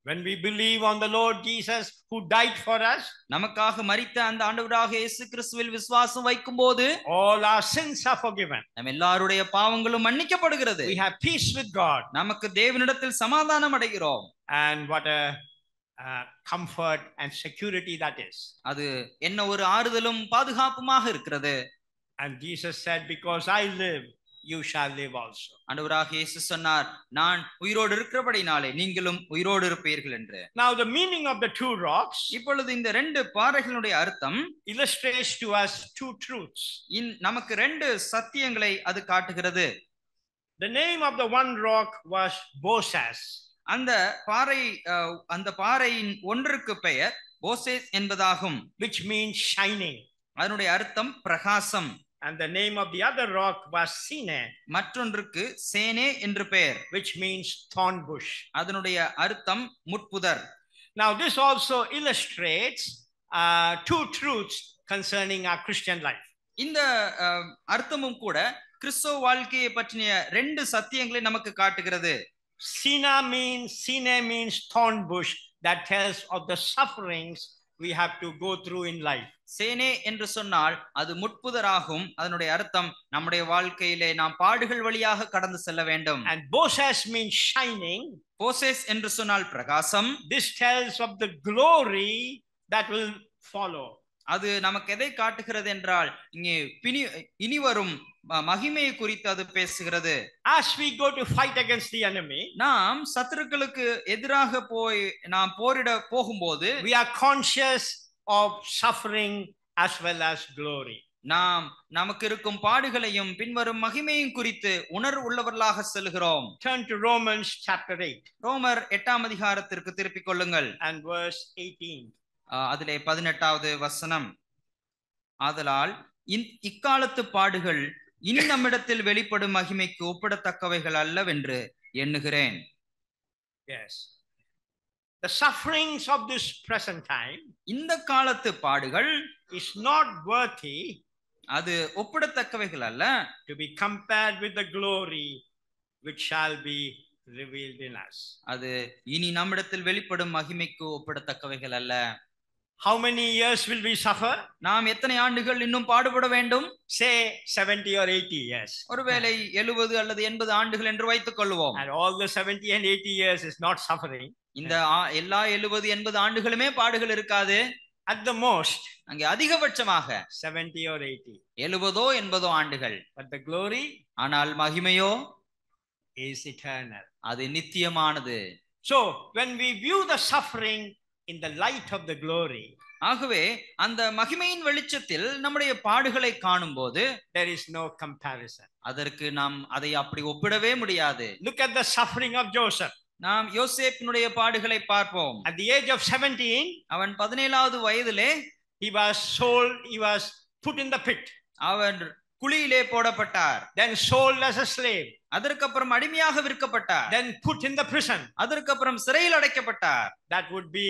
When we believe on the Lord Jesus who died for us, நமக்காக மரித்த அந்த ஆண்டவராக இயேசு கிறிஸ்துவில் விசுவாசம் வைக்கும்போது all our sins are forgiven. நம் எல்லாருடைய பாவங்களும் மன்னிக்கப்படுகிறது. We have peace with God. நமக்கு தேவனிடத்தில் சமாதானம் அடைகிறோம். And what a comfort and security that is. அது என்ன ஒரு ஆறுதலும் பாதுகாப்புமாக இருக்கிறது. And Jesus said, because I live, you shall live also. ஆண்டவராகிய இயேசு சொன்னார், நான் உயிரோடு இருக்கிறபடினாலே நீங்களும் உயிரோடு இருப்பீர்கள் என்று. Now the meaning of the two rocks, இப்பொழுது இந்த 2 பாறைகளுடைய அர்த்தம் illustrates to us two truths. நமக்கு 2 சத்தியங்களை அது காட்டுகிறது. The name of the one rock was Bosas. அந்த பாறையின் ஒன்றுக்கு பெயர் போசேஸ் என்பதாகும். Which means shining. அதனுடைய அர்த்தம் பிரகாசம். And the name of the other rock was Sinai, மற்றொன்றுக்கு சேனே என்று பெயர், which means thorn bush. அதனுடைய அர்த்தம் முட்புதர். Now this also illustrates two truths concerning our Christian life. இந்த அர்த்தமும் கூட கிறிஸ்தவ வாழ்க்கையை பற்றிய ரெண்டு சத்தியங்களை நமக்கு காட்டுகிறது. Sinai means thorn bush, that tells of the sufferings we have to go through in life. Seneh என்று சொன்னால் அது முட்புதராகும். அதனுடைய அர்த்தம் நம்முடைய வாழ்க்கையிலே நாம் பாடுகள் வழியாக கடந்து செல்ல வேண்டும். And Boses means shining. போசேஸ் என்று சொன்னால் பிரகாசம். This tells of the glory that will follow. அது நமக்கு எதை காட்டுகிறது என்றால் இங்கே இனி வரும் மகிமையை குறித்து அது பேசுகிறது. As we go to fight against the enemy, நாம் சத்துருக்களுக்கு எதிராக போய் நாம் போரிட போகும்போது we are conscious of suffering as well as glory. நாம் நமக்கு இருக்கும் பாடுகளையும் பின்வரும் மகிமையும் குறித்து உணர்வு உள்ளவர்களாக செல்கிறோம். Turn to Romans chapter 8. ரோமர் 8ஆம் அதிகாரத்திற்கு திருப்பிக் கொள்ளுங்கள். And verse 18. அதிலே 18வது வசனம். ஆதலால் இக்காலத்து பாடுகள் இனி நம்மிடத்தில் வெளிப்படும் மகிமைக்கு ஒப்பிடத்தக்கவைகள் அல்லவென்று எண்ணுகிறேன். Yes. The sufferings of this present time, இந்த காலத்து பாடுகள் is not worthy, அது ஒப்பிடத்தக்கவைகள் அல்ல, to be compared with the glory which shall be revealed in us. அது இனி நம்மிடத்தில் வெளிப்படும் மகிமைக்கு ஒப்பிடத்தக்கவைகள் அல்ல. How many years will we suffer? நாம் எத்தனை ஆண்டுகள் இன்னும் பாடுபட வேண்டும்? Say 70 or 80 years. ஒருவேளை 70 அல்லது 80 ஆண்டுகள் என்று வைத்துக் கொள்வோம். And all the 70 and 80 years is not suffering. இந்த எல்லா 70 80 ஆண்டுகளுமே பாடுகள் இருக்காது. At the most, அங்கே அதிகபட்சமாக 70 or 80. 70 80 ஆண்டுகள். But the glory, ஆனால் மகிமையோ is eternal. அது நித்தியமானது. So when we view the suffering in the light of the glory, ஆகவே அந்த மகிமையின் வெளிச்சத்தில் நம்முடைய பாடுகளை காணும்போது there is no comparison. அதற்கு நாம் அதை அப்படி ஒப்பிடவே முடியாது. Look at the suffering of Joseph. நாம் யோசேப்பினுடைய பாடுகளை பார்ப்போம். At the age of 17, அவன் 17வது வயதிலே he was sold, he was put in the pit. அவன் குழியிலே போடப்பட்டார். Then sold as a slave. அதற்கப்புறம் அடிமையாக விற்கப்பட்டார். Then put in the prison. அதற்கப்புறம் சிறையில் அடைக்கப்பட்டார். That would be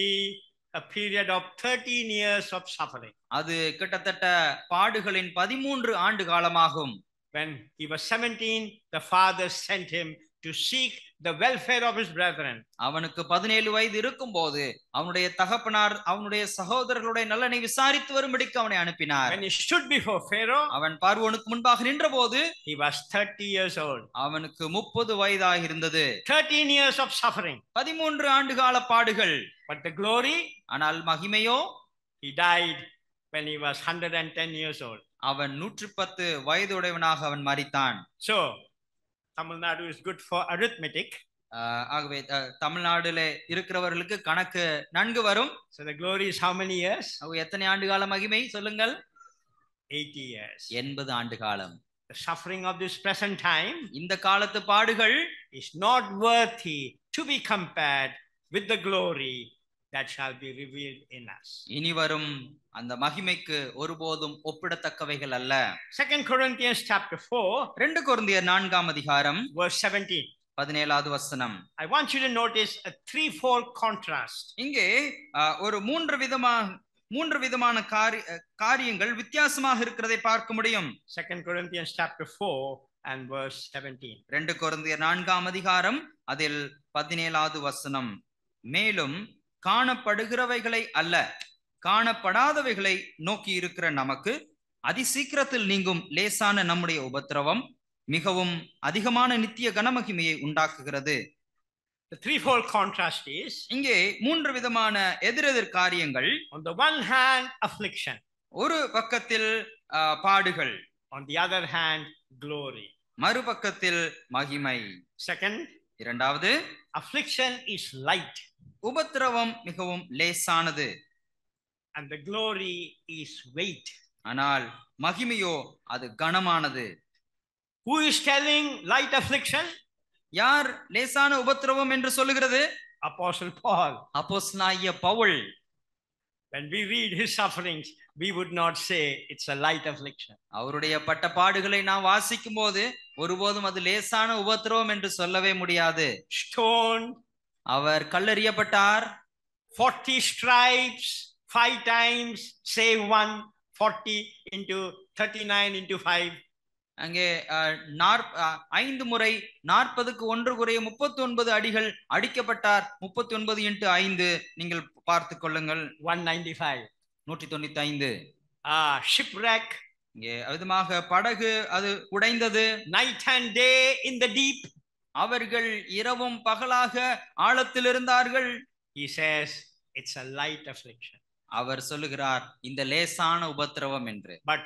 a period of 13 years of suffering. அது கிட்டத்தட்ட பாடுகளின் 13 ஆண்டு காலமாகும். When he was 17, the father sent him to seek the welfare of his brethren. அவனுக்கு 17 வயது இருக்கும்போது அவனுடைய தகப்பனார் அவனுடைய சகோதரர்களுடைய நலனை விசாரித்து வரும்படிக்கு அவனை அனுப்பினார். When he stood before Pharaoh, அவன் பார்வோனுக்கு முன்பாக நின்றபோது he was 30 years old. அவனுக்கு 30 வயதாக இருந்தது. 13 years of suffering. 13 ஆண்டு கால பாடுகள். But the glory, ஆனால் மகிமையோ, he died when he was 110 years old. அவன் 110 வயதுடையவனாக அவன் மரித்தான். So Tamil Nadu is good for arithmetic. ஆகவே தமிழ்நாடுல இருக்கிறவர்களுக்கு கணக்கு நன்கு வரும். So the glory is how many years? எத்தனை ஆண்டு கால மகிமை சொல்லுங்கள்? 80 years. 80 ஆண்டு காலம். The suffering of this present time, இந்த காலத்து பாடுகள், is not worthy to be compared with the glory that shall be revealed in us. இனி வரும் அந்த மகிமைக்கு ஒருபோதும் ஒப்பிடத்தக்கவைகள் அல்ல. 2 Corinthians chapter 4, 2 கொரிந்தியர் 4ஆம் அதிகாரம் verse 17. 17வது வசனம். I want you to notice a threefold contrast. இங்கே ஒரு மூன்று விதமான காரியங்கள் வித்தியாசமாக இருக்கிறதை பார்க்க முடியும். 2 Corinthians chapter 4 and verse 17. 2 கொரிந்தியர் 4ஆம் அதிகாரம் அதில் 17வது வசனம். மேலும் காணப்படுகிறவைகளை அல்ல, காணப்படாதவைகளை நோக்கி இருக்கிற நமக்கு அதிசீக்கிரத்தில் நீங்கும் லேசான நம்முடைய உபத்திரவம் மிகவும் அதிகமான நித்திய கனமகிமையை உண்டாக்குகிறது. The threefold contrast is, இங்கே மூன்று விதமான எதிரெதிர் காரியங்கள். on the one hand affliction, ஒரு பக்கத்தில் பாடுகள், on the other hand glory. மறுபக்கத்தில் மகிமை. Second, இரண்டாவது, affliction is light, உபத்திரவம் மிகவும் லேசானது, and the glory is weight. ஆனால் மகிமையோ அது கனமானது. Who is telling light affliction? யார் லேசான உபத்திரவம் என்று சொல்லுகிறது? Apostle Paul. அப்போஸ்தலனாகிய Pavul. When we read his sufferings, we would not say it's a light affliction. அவருடைய பட்ட பாடுகளை நாம் வாசிக்கும் போது ஒருபோதும் அது லேசான உபத்திரவம் என்று சொல்லவே முடியாது. Stoned, அவர் கல்லெறியப்பட்டார். 40 stripes, 5 times, save 1, 40 into 39 into 5. அங்கே 5 முறை 40க்கு 1 குறைய 39 அடிகள் அடிக்கப்பட்டார். 39 into 5 நீங்கள் பார்த்து கொள்ளுங்கள். 195. 195. Shipwreck. இங்கே விதமாக படகு அது உடைந்தது. Night and day in the deep. அவர்கள் இரவும் பகலாக ஆழத்தில் இருந்தார்கள். He says it's a light affliction. அவர் சொல்லுகிறார் இந்த லேசான உபத்திரவம் என்று. But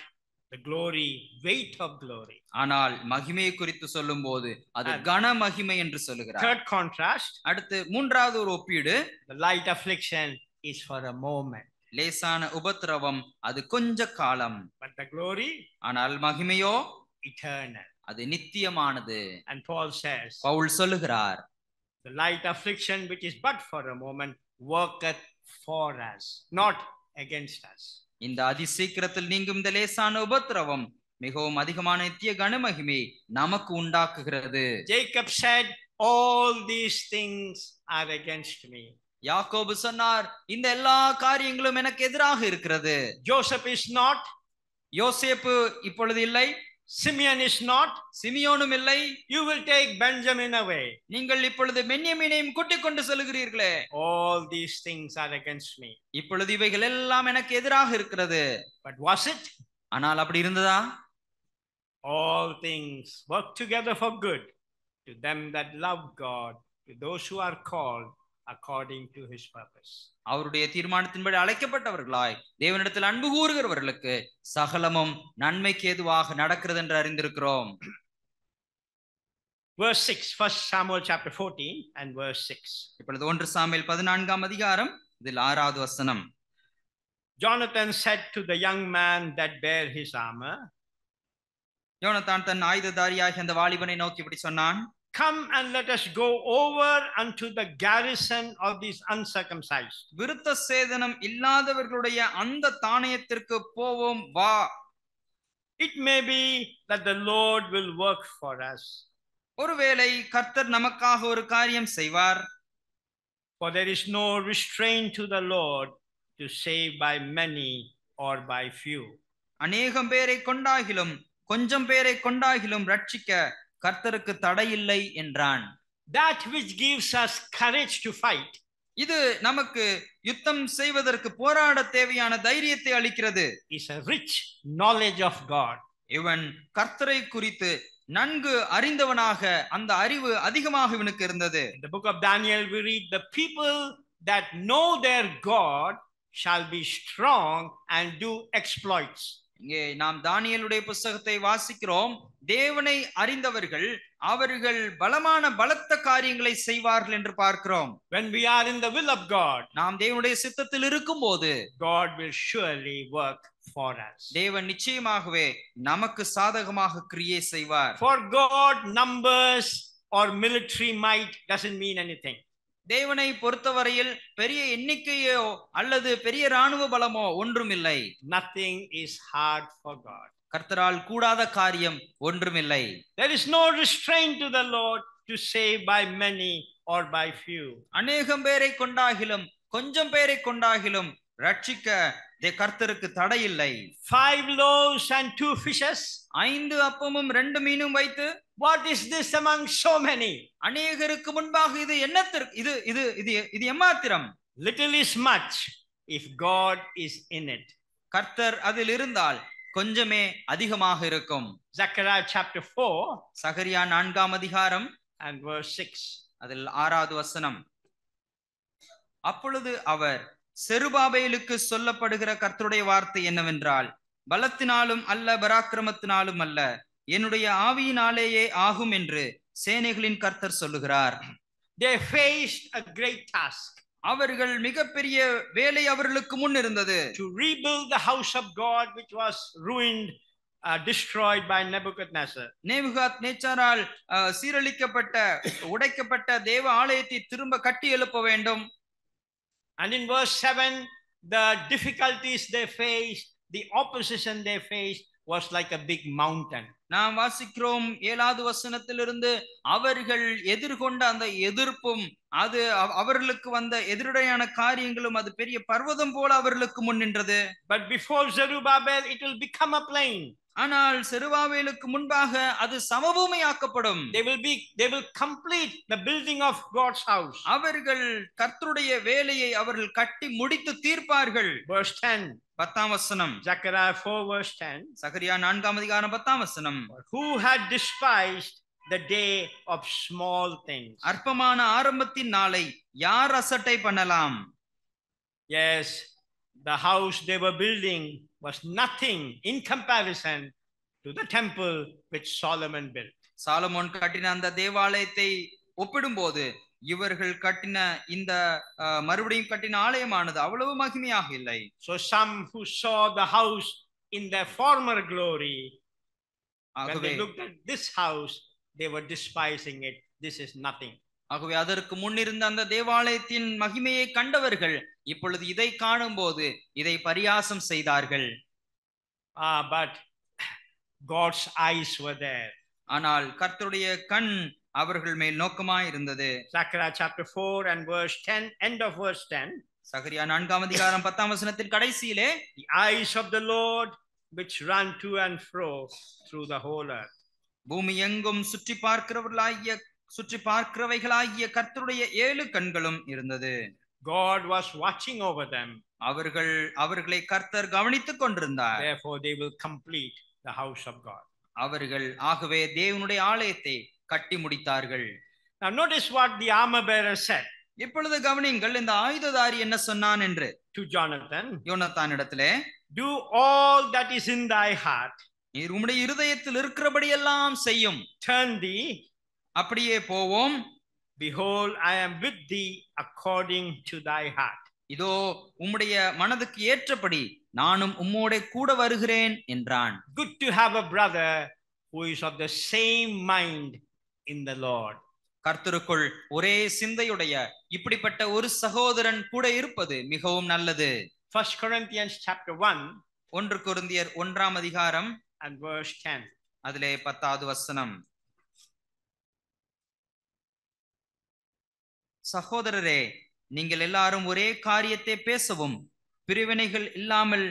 the glory, weight of glory. ஆனால் மகிமையை குறித்து சொல்லும்போது அது கன மகிமை என்று சொல்லுகிறார். Third contrast. அடுத்து மூன்றாவது ஒரு ஒப்பீடு. The light affliction is for a moment. லேசான உபத்திரவம் அது கொஞ்ச காலம். But the glory, ஆனால் மகிமையோ eternal. அது நித்தியமானது. And Paul says, பவுல் சொல்லுகிறார் the light affliction which is but for a moment worketh for us, not against us. இந்த அதிசீக்கிரத்தில் நீங்கும் இந்த லேசான உபத்திரவம் மிகவும் அதிகமான நித்திய கனமகிமை நமக்கு உண்டாக்குகிறது. Jacob said, all these things are against me. யாக்கோபு சொன்னார் இந்த எல்லா காரியங்களும் எனக்கு எதிராக இருக்கிறது. Joseph is not. யோசேப்பு இப்பொழுது இல்லை. Simeon is not. சிமியோனும் இல்லை. You will take Benjamin away. நீங்கள் இப்பொழுது பென்யமீனையும் கூட்டிக் கொண்டு செல்கிறீர்களே. All these things are against me. இப்பொழுது இவைகள் எல்லாம் எனக்கு எதிராக இருக்கிறது. But was it? ஆனால் அப்படி இருந்ததா? All things work together for good to them that love God, to those who are called according to his purpose. அவருடைய தீர்மானத்தின்படி அழைக்கப்பட்டவர்களாய் தேவனிடத்தில் அன்பு கூறுகிறவர்களுக்கு சகலமும் நன்மைக்கு ஏதுவாக நடக்கிறது என்று அறிந்திருக்கிறோம். Verse 6, 1 Samuel chapter 14 and verse 6. இப்பொழுது 1 சாமுவேல் 14ஆம் அதிகாரம் இதில் 6வது வசனம். Jonathan said to the young man that bare his armor, யோனத்தான் தன் ஆயுததாரியாகிய அந்த வாலிபனை நோக்கி இப்படி சொன்னான், come and let us go over unto the garrison of these uncircumcised. விருத்த சேதனம் இல்லாதவர்களுடைய அந்த தானியத்திற்கு போவோம் வா. It may be that the Lord will work for us. ஒருவேளை கர்த்தர் நமக்காக ஒரு காரியம் செய்வார். For there is no restraint to the Lord to save by many or by few. அநேகம் பேரை கொண்டாகிலும் கொஞ்சம் பேரை கொண்டாகிலும் ரட்சிக்க கர்த்தருக்கு தடையில்லை என்றான். That which gives us courage to fight. இது நமக்கு யுத்தம் செய்வதற்கு போராட தேவையான தைரியத்தை அளிக்கிறது. Is a rich knowledge of God. இவன் கர்த்தரை குறித்து நன்கு அறிந்தவனாக அந்த அறிவு அதிகமாக இவனுக்கு இருந்தது. In the book of Daniel we read, the people that know their God shall be strong and do exploits. இங்கே நாம் தானியேலுடைய புத்தகத்தை வாசிக்கிறோம். தேவனை அறிந்தவர்கள் அவர்கள் பலமான பலத்த காரியங்களை செய்வார்கள் என்று பார்க்கிறோம். When we are in the will of God, நாம் தேவனுடைய சித்தத்தில் இருக்கும்போது God will surely work for us. தேவன் நிச்சயமாகவே நமக்கு சாதகமாக கிரியை செய்வார். For God, numbers or military might doesn't mean anything. தேவனை பொறுத்தவரையில் பெரிய எண்ணிக்கையோ அல்லது பெரிய ராணுவ பலமோ ஒன்றுமில்லை. Nothing is hard for God. கர்த்தரால் கூடாத காரியம் ஒன்றுமில்லை. There is no restraint to the Lord to save by many or by few. அநேகம் பேரை கொண்டாகிலும் கொஞ்சம் பேரை கொண்டாகிலும் ரட்சிக்க கர்த்தருக்கு தடை இல்லை. 5 loaves and 2 fishes. 5 அப்பமும் 2 மீனும் வைத்து, what is this among so many? அநேகருக்கு முன்பாக இது என்னத்திற்கு இது இது இது இது எம்மாத்திரம்? Little is much if God is in it. கர்த்தர் அதில் இருந்தால் கொஞ்சமே அதிகமாக இருக்கும். Zechariah chapter 4 சகரியா 4ஆம் அதிகாரம் and verse 6. அதில் 6வது வசனம். அப்பொழுது அவர் செருபாபேலுக்கு சொல்லப்படுகிற கர்த்தருடைய வார்த்தை என்னவென்றால், பலத்தினாலும் அல்ல பராக்கிரமத்தினாலும் அல்ல, என்னுடைய ஆவியினாலேயே ஆகும் என்று சேனைகளின் கர்த்தர் சொல்லுகிறார். They faced a great task. அவர்கள் மிகப்பெரிய வேலை அவர்களுக்கு முன் இருந்தது. To rebuild the house of God which was ruined, destroyed by Nebuchadnezzar. நேபுகாத்நேச்சாரால் சீரழிக்கப்பட்ட உடைக்கப்பட்ட தேவ ஆலயத்தை திரும்ப கட்டி எழுப்ப வேண்டும். And in verse 7 the difficulties they faced, the opposition they faced was like a big mountain. நாம் வாசிக்கிறோம் 7வது வசனத்திலிருந்து அவர்கள் எதிர்கொண்ட அந்த எதிர்ப்பும் அது அவர்களுக்கு வந்த எதிரடையான காரியங்களும் அது பெரிய பர்வதம் போல அவர்களுக்கு முன் நின்றது. But before Zerubbabel it will become a plain. ஆனால் செருபாபேலுக்கு முன்பாக அது சமபூமியாக்கப்படும். They will complete the building of God's house. அவர்கள் கர்த்தருடைய வேலையை அவர்கள் கட்டி முடித்து தீர்ப்பார்கள். Verse 10. 10ஆம் வசனம். Zechariah 4 verse 10. சகரியா 4ஆம் அதிகாரம் 10ஆம் வசனம். Who had despised the day of small things. அற்பமான ஆரம்பத்தின் நாளை யார் அசட்டை பண்ணலாம்? Yes, the house they were building was nothing in comparison to the temple which Solomon built. Solomon கட்டின அந்த தேவாலயத்தை ஒப்பிடும்போது இவர்கள் கட்டின இந்த மறுபடியும் கட்டின ஆலயமானது அவ்வளவு மகிமையாக இல்லை. So some who saw the house in their former glory, when they looked at this house, they were despising it. This is nothing. ஆகவே அதற்கு முன்னிருந்த அந்த தேவாலயத்தின் மகிமையை கண்டவர்கள் இப்பொழுது இதை காணும்போது இதை பரியாசம் செய்தார்கள். But God's eyes were there. ஆனால் கர்த்தருடைய கண் அவர்கள் மேல் நோக்கமாய் இருந்தது. Zechariah chapter 4 and verse 10, end of verse 10. சகரியா 4ஆம் அதிகாரம் 10ஆம் வசனத்தின் கடைசியிலே the eyes of the Lord which run to and fro through the whole earth. பூமி எங்கும் சுற்றி பார்க்கிறவைகளாகிய கர்த்தருடைய 7 கண்களும் இருந்தது. God was watching over them. அவர்களை கர்த்தர் கவனித்துக் கொண்டிருந்தார். Therefore they will complete the house of God. அவர்கள் ஆகவே தேவனுடைய ஆலயத்தை கட்டி முடித்தார்கள். Now notice what the armor bearer said. இப்பொழுது கவனியுங்கள் இந்த ஆயுததாரி என்ன சொன்னான் என்று. To Jonathan, யோனத்தானிடத்திலே, do all that is in thy heart. நீர் உம்முடைய இருதயத்தில் இருக்கிறபடியெல்லாம் செய்யும். Turn thee, அப்படியே போவோம். Behold, I am with thee according to thy heart. இதோ உம்முடைய மனதுக்கு ஏற்றபடி நானும் உம்மோட கூட வருகிறேன் என்றான். Good to have a brother who is of the same mind in the Lord. கர்த்தருக்குள் ஒரே சிந்தையுடைய இப்படிப்பட்ட ஒரு சகோதரன் கூட இருப்பது மிகவும் நல்லது. 1 Corinthians chapter 1 1 கொரிந்தியர் 1ஆம் அதிகாரம் and verse 10. அதிலே 10வது வசனம். சகோதரரே, நீங்கள் எல்லாரும் ஒரே காரியத்தை பேசவும் பிரிவினைகள் இல்லாமல்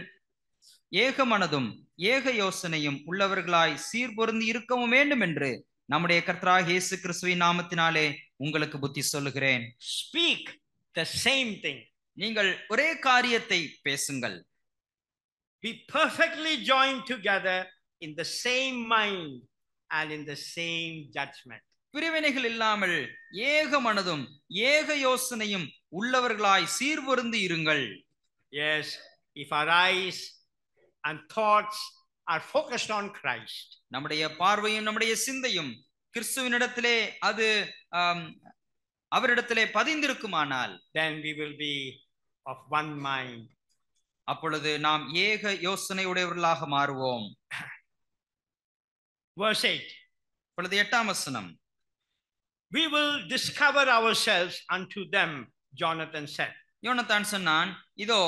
ஏக மனதும் ஏக யோசனையும் உள்ளவர்களாய் சீர்பொருந்தி இருக்கவும் வேண்டும் என்று நம்முடைய கர்த்தராகிய இயேசு கிறிஸ்துவின் நாமத்தினாலே உங்களுக்கு புத்தி சொல்லுகிறேன். Speak the same thing. நீங்கள் ஒரே காரியத்தை பேசுங்கள். Be perfectly joined together in the same mind and in the same judgment. பிரிவினைகள் இல்லாமல் ஏக மனதும் ஏக யோசனையும் உள்ளவர்களாய் சீர்பொருந்தி இருங்கள். Yes, if our eyes and thoughts are focused on Christ, நம்முடைய பார்வையும் நம்முடைய சிந்தையும் கிறிஸ்துவினிடத்திலே அது அவரிடத்திலே பதிந்திருக்குமானால், then we will be of one mind. அப்பொழுது நாம் ஏக யோசனை உடையவர்களாக மாறுவோம். Verse 8. இப்பொழுது 8ஆம் வசனம். We will discover ourselves unto them, Jonathan said. யோனத்தான் சொன்னான், இதோ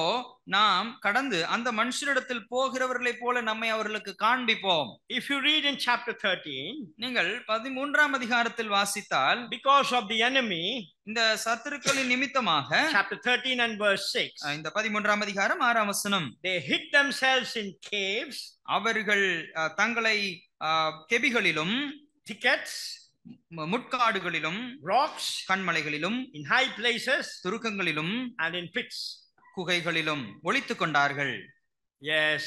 நாம் கடந்து அந்த மனுஷரிடத்தில் போகிறவர்களைப் போல நம்மை அவர்களுக்கு காண்பிப்போம். If you read in chapter 13, நீங்கள் 13ஆம் அதிகாரத்தில் வாசித்தால், because of the enemy, இந்த சத்துருக்களின் நிமித்தமாக, chapter 13 and verse 6, இந்த 13ஆம் அதிகாரம் 6ஆம் வசனம், they hid themselves in caves, அவர்கள் தங்களை கெபிகளிலும் thickets, முட்காடுகளிலும், rocks, கண்மலைகளிலும், in high places, துருக்கங்களிலும், and in pits, குகைகளிலும் ஒளித்துக் கொண்டார்கள். Yes,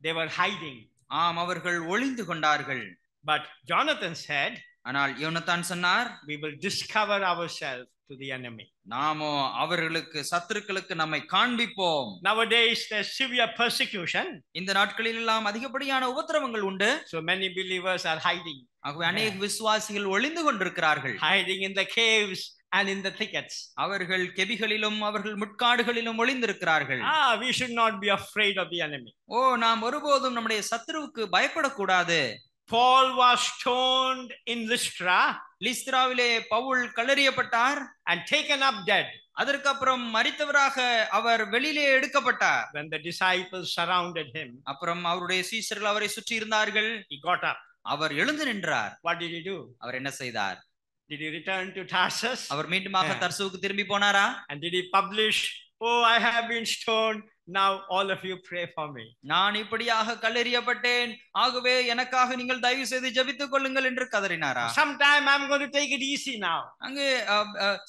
they were hiding. ஆம், அவர்கள் ஒளிந்து கொண்டார்கள். But Jonathan said, ஆனால் யோனத்தான் சொன்னார், we will discover ourselves to the enemy. நாமோ அவர்களுக்கு சத்துருக்களுக்கு நம்மை காண்பிப்போம். Nowadays there's severe persecution. இந்த நாட்களில் எல்லாம் அதிகப்படியான உபத்திரவங்கள் உண்டு. So many believers are hiding. ஆகவே அநேக விசுவாசிகள் ஒளிந்து கொண்டிருக்கிறார்கள். Hiding in the caves and in the thickets. அவர்கள் கெபிகளிலும் அவர்கள் முட்காடுகளிலும் ஒளிந்திருக்கிறார்கள். We should not be afraid of the enemy. நாம் ஒருபோதும் நம்முடைய சத்துருவுக்கு பயப்படக்கூடாது. Paul was stoned in Lystra. லிஸ்திராவிலே Pavul கல்லெறியப்பட்டார், and taken up dead. அதற்கப்புறம் மரித்தவராக அவர் வெளியிலே எடுக்கப்பட்டார். When the disciples surrounded him, அப்புறம் அவருடைய சீஷர்கள் அவரை சுற்றி இருந்தார்கள். he got up. அவர் எழுந்து நின்றார். What did he do? அவர் என்ன செய்தார்? Did he return to Tarsus? அவர் மீண்டுமாக தர்சுவுக்கு திரும்பி போனாரா? And did he publish, "Oh, I have been stoned. Now all of you pray for me"? நான் இப்படியாக கல்லெறியப்பட்டேன், ஆகவே எனக்காக நீங்கள் தயவு செய்து ஜெபித்துக் கொள்ளுங்கள் என்று கதறினாரா? Sometime I'm going to take it easy now. அங்கே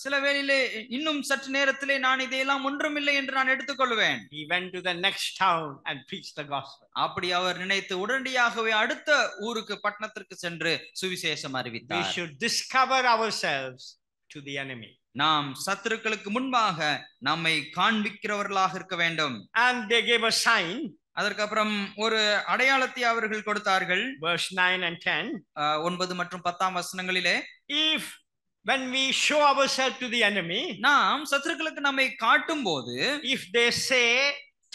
சில வேளையிலே இன்னும் சற்று நேரத்திலே நான் இதையெல்லாம் ஒன்றுமில்லை என்று நான் எடுத்துக்கொள்வேன். He went to the next town and preached the gospel. அப்படி அவர் நினைத்து உடனடியாகவே அடுத்த ஊருக்கு பட்டணத்திற்கு சென்று சுவிசேஷம் We அறிவித்தார். should discover ourselves to the enemy. நாம் சத்துருக்களுக்கு முன்பாக நம்மை காண்பிக்கிறவர்களாக இருக்க வேண்டும். And they gave a sign. அதற்கப்புறம் ஒரு அடையாளத்தை அவர்கள் கொடுத்தார்கள். Verse 9 and 10. 9 மற்றும் 10 வசனங்களிலே, If when we show ourselves to the enemy, நாம் சத்துருக்களுக்கு நம்மை காட்டும் போது, if they say,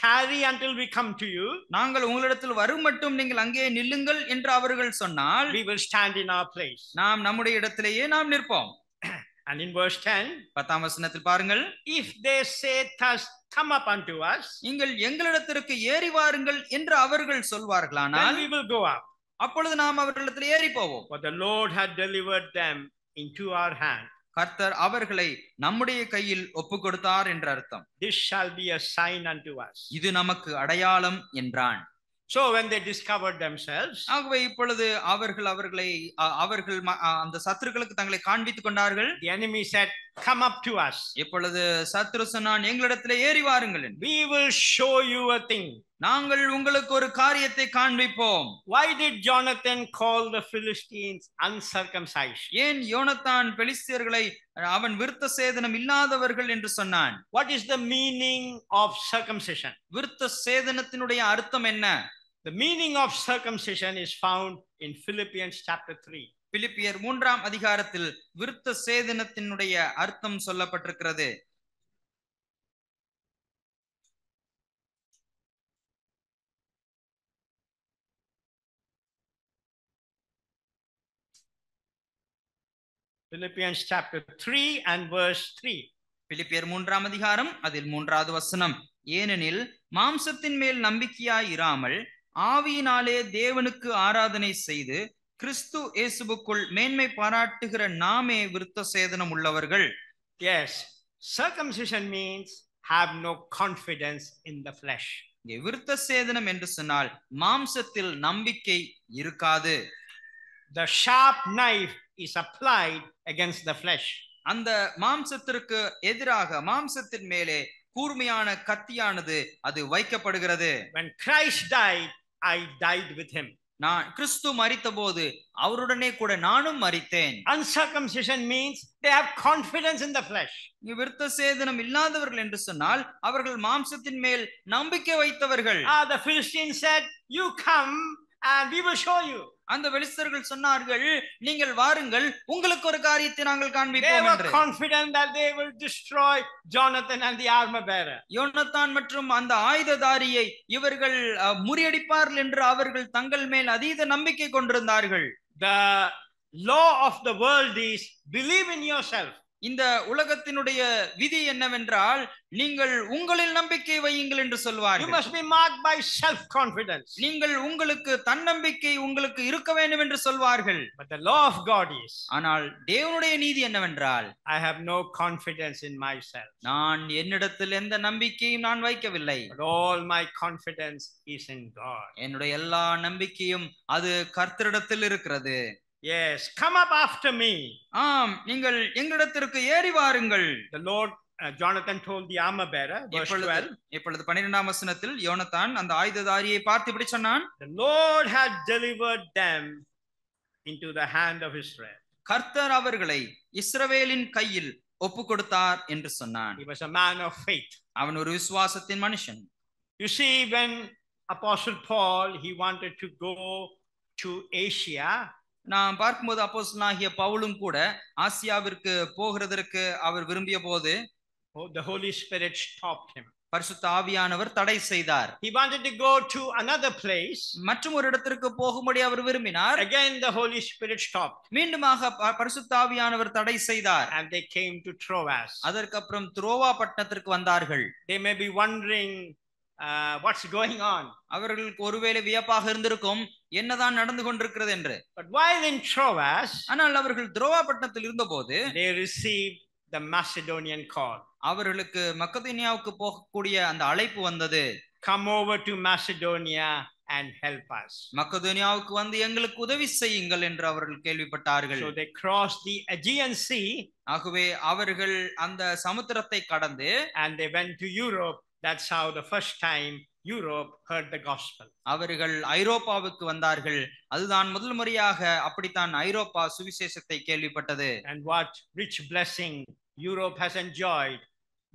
"Tarry until we come to you," நாங்கள் உங்களிடத்தில் வரும் மட்டும் நீங்கள் அங்கே நில்லுங்கள் என்று அவர்கள் சொன்னால், we will stand in our place. நாம் நம்முடைய இடத்திலேயே நாம் நிற்போம். And in verse 10, 10 வசனத்தில் பாருங்கள், if they say, "Thus come up unto us," நீங்கள் எங்களிடத்திற்கு ஏறி வாருங்கள் என்று அவர்கள் then சொல்வார்களானால், we will go up. அப்பொழுது நாம் அவர்களிடத்தில் ஏறி போவோம். For the Lord had delivered them into our hand. கர்த்தர் அவர்களை நம்முடைய கையில் ஒப்பு கொடுத்தார் என்று அர்த்தம். This shall be a sign unto us. இது நமக்கு அடையாளம் என்றான். So when they discovered themselves, ஆகவே இப்பொழுது அவர்கள் அந்த சத்துருக்களுக்கு தங்களை காண்பித்துக் கொண்டார்கள். the enemy said, "Come up to us. இப்பொழுது சத்துரு சொன்னான், எங்களிடத்திலே ஏறி வாருங்கள் என்று. We will show you a thing." நாங்கள் உங்களுக்கு ஒரு காரியத்தை காண்பிப்போம். Why did Jonathan call the Philistines uncircumcised? ஏன் யோனத்தான் பெலிஸ்தியர்களை அவன் விருத்த சேதனம் இல்லாதவர்கள் என்று சொன்னான்? What is the meaning of circumcision? விருத்த சேதனத்தினுடைய அர்த்தம் என்ன? The meaning of circumcision is found in Philippians chapter 3. பிலிப்பியர் 3ஆம் அதிகாரத்தில் விருத்த சேதனத்தினுடைய அர்த்தம் சொல்லப்பட்டிருக்கிறது. Philippians chapter 3 and verse 3. பிலிப்பியர் 3ஆம் அதிகாரம் அதில் 3வது வசனம், ஏனெனில் மாம்சத்தின் மேல் நம்பிக்கையாய் இராமல் ஆவியினாலே தேவனுக்கு ஆராதனை செய்து கிறிஸ்து இயேசுவுக்குள் மேன்மை பாராட்டுகிற நாமே விருத்த சேதனம் உள்ளவர்கள். Yes, circumcision means have no confidence in the flesh. விருத்த சேதனம் என்று சொன்னால் மாம்சத்தில் நம்பிக்கை இருக்காது. The sharp knife is applied against the flesh. அந்த மாம்சத்திற்கு எதிராக மாம்சத்தின் மேலே கூர்மையான கத்தியானது அது வைக்கப்படுகிறது. When Christ died, I died with him. நான் கிறிஸ்து மரித்த போது அவருடனே கூட நானும் மரித்தேன். Uncircumcision means they have confidence in the flesh. விருத்த சேதனம் இல்லாதவர்கள் என்று சொன்னால் அவர்கள் மாம்சத்தின் மேல் நம்பிக்கை வைத்தவர்கள். The Philistines said, "You come and we will show you." அந்த பெலிஸ்தர்கள் சொன்னார்கள், நீங்கள் வாருங்கள், உங்களுக்கு ஒரு காரியத்தை நாங்கள் They காண்பிப்போம் were என்று. confident that they will destroy Jonathan and the armor bearer. யோனத்தான் மற்றும் அந்த ஆயுததாரியை இவர்கள் முறியடிப்பார்கள் என்று அவர்கள் தங்கள் மேல் அதீத நம்பிக்கை கொண்டிருந்தார்கள். The law of the world is believe in yourself. இந்த உலகத்தினுடைய விதி என்னவென்றால், நீங்கள் உங்களில் நம்பிக்கை வையுங்கள் என்று You சொல்வார்கள். must be marked by self confidence. நீங்கள் உங்களுக்கு தன்னம்பிக்கை உங்களுக்கு இருக்க வேண்டும் என்று சொல்வார்கள். But the law of God is, ஆனால் தேவனுடைய நீதி என்னவென்றால், I have no confidence in myself. நான் என்னிடத்தில் எந்த நம்பிக்கையும் நான் வைக்கவில்லை. But all my confidence is in God. என்னுடைய எல்லா நம்பிக்கையும் அது கர்த்தரிடத்தில் இருக்கிறது. Yes, come up after me. ஆம், நீங்கள் எங்களிடத்திற்கு ஏறி வாருங்கள். The Lord, Jonathan told the armor bearer, verse 12. இப்பொழுது 12ஆம் வசனத்தில் யோனத்தான் அந்த ஆயுததாரியை பார்த்து இப்படி சொன்னான், The Lord had delivered them into the hand of Israel. கர்த்தர் அவர்களை இஸ்ரவேலின் கையில் ஒப்பு கொடுத்தார் என்று சொன்னான். He was a man of faith. அவன் ஒரு விசுவாசத்தின் மனுஷன். You see, when Apostle Paul, he wanted to go to Asia, நாம் பார்க்கும்போது அப்போஸ்தலனாகிய பவுலும் கூட ஆசியாவிற்கு போகிறதற்கு அவர் விரும்பிய போது the Holy Spirit stopped him. பரிசுத்த ஆவியானவர் தடை செய்தார். He wanted to go to another place. மற்றும் ஒரு இடத்திற்கு போகும்படி அவர் விரும்பினார். Again the Holy Spirit stopped. மீண்டுமாக பரிசுத்த ஆவியானவர் தடை செய்தார். And they came to Troas. அதற்கு அப்புறம் துரோவா பட்டணத்திற்கு வந்தார்கள். They may be wondering what's going on. அவர்களுக்கு ஒருவேளை வியப்பாக இருந்திருக்கும், என்னதான் நடந்து கொண்டிருக்கிறது என்று. But while in Troas, ஆனால் அவர்கள் துரோவா பட்டணத்தில் இருந்தபோது they received the Macedonian call. அவர்களுக்கு மக்கதோனியாவுக்கு போகக்கூடிய அந்த அழைப்பு வந்தது. Come over to Macedonia and help us. மக்கதோனியாவுக்கு வந்து எங்களுக்கு உதவி செய்யுங்கள் என்று அவர்கள் கேள்விப்பட்டார்கள். So they crossed the Aegean Sea. ஆகவே அவர்கள் அந்த சமுத்திரத்தை கடந்து and they went to Europe. That's how the first time Europe heard the gospel. அவர்கள் ஐரோப்பாவுக்கு வந்தார்கள். அதுதான் முதல் முறையாக அப்படித்தான் ஐரோப்பா சுவிசேஷத்தை கேள்விப்பட்டது. And what rich blessing Europe has enjoyed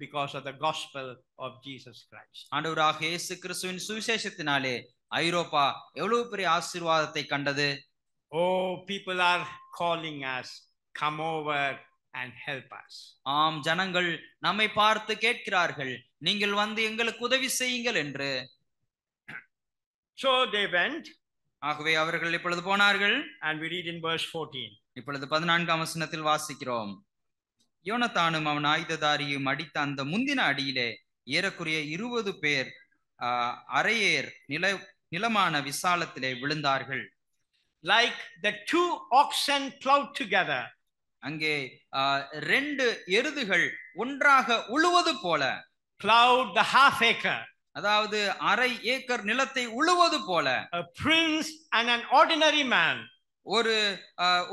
because of the gospel of Jesus Christ. ஆண்டவராக இயேசு கிறிஸ்துவின் சுவிசேஷத்தினாலே ஐரோப்பா எவ்வளவு பெரிய ஆசீர்வாதத்தை கண்டது. Oh, people are calling us, come over and help us. ஆம், ஜனங்கள் நம்மை பார்த்து கேட்கிறார்கள், நீங்கள் வந்து எங்களுக்கு உதவி செய்யுங்கள் என்று. So they went. ஆகவே அவர்கள் இப்பொழுது போனார்கள். And we read in verse 14. இப்பொழுது 14ஆம் வசனத்தில் வாசிக்கிறோம். யோனத்தானும் அவன் ஆயுததாரியும் அடித்த அந்த முந்தின அடியிலே ஏறக்குறைய 20 பேர் அரையேர் நிலமான விசாலத்திலே விழுந்தார்கள். Like the two oxen plowed together. அங்கே 2 எருதுகள் ஒன்றாக உழுவது போல. Plowed the half acre. அதாவது அரை ஏக்கர் நிலத்தை உழுவது போல. A prince and an ordinary man.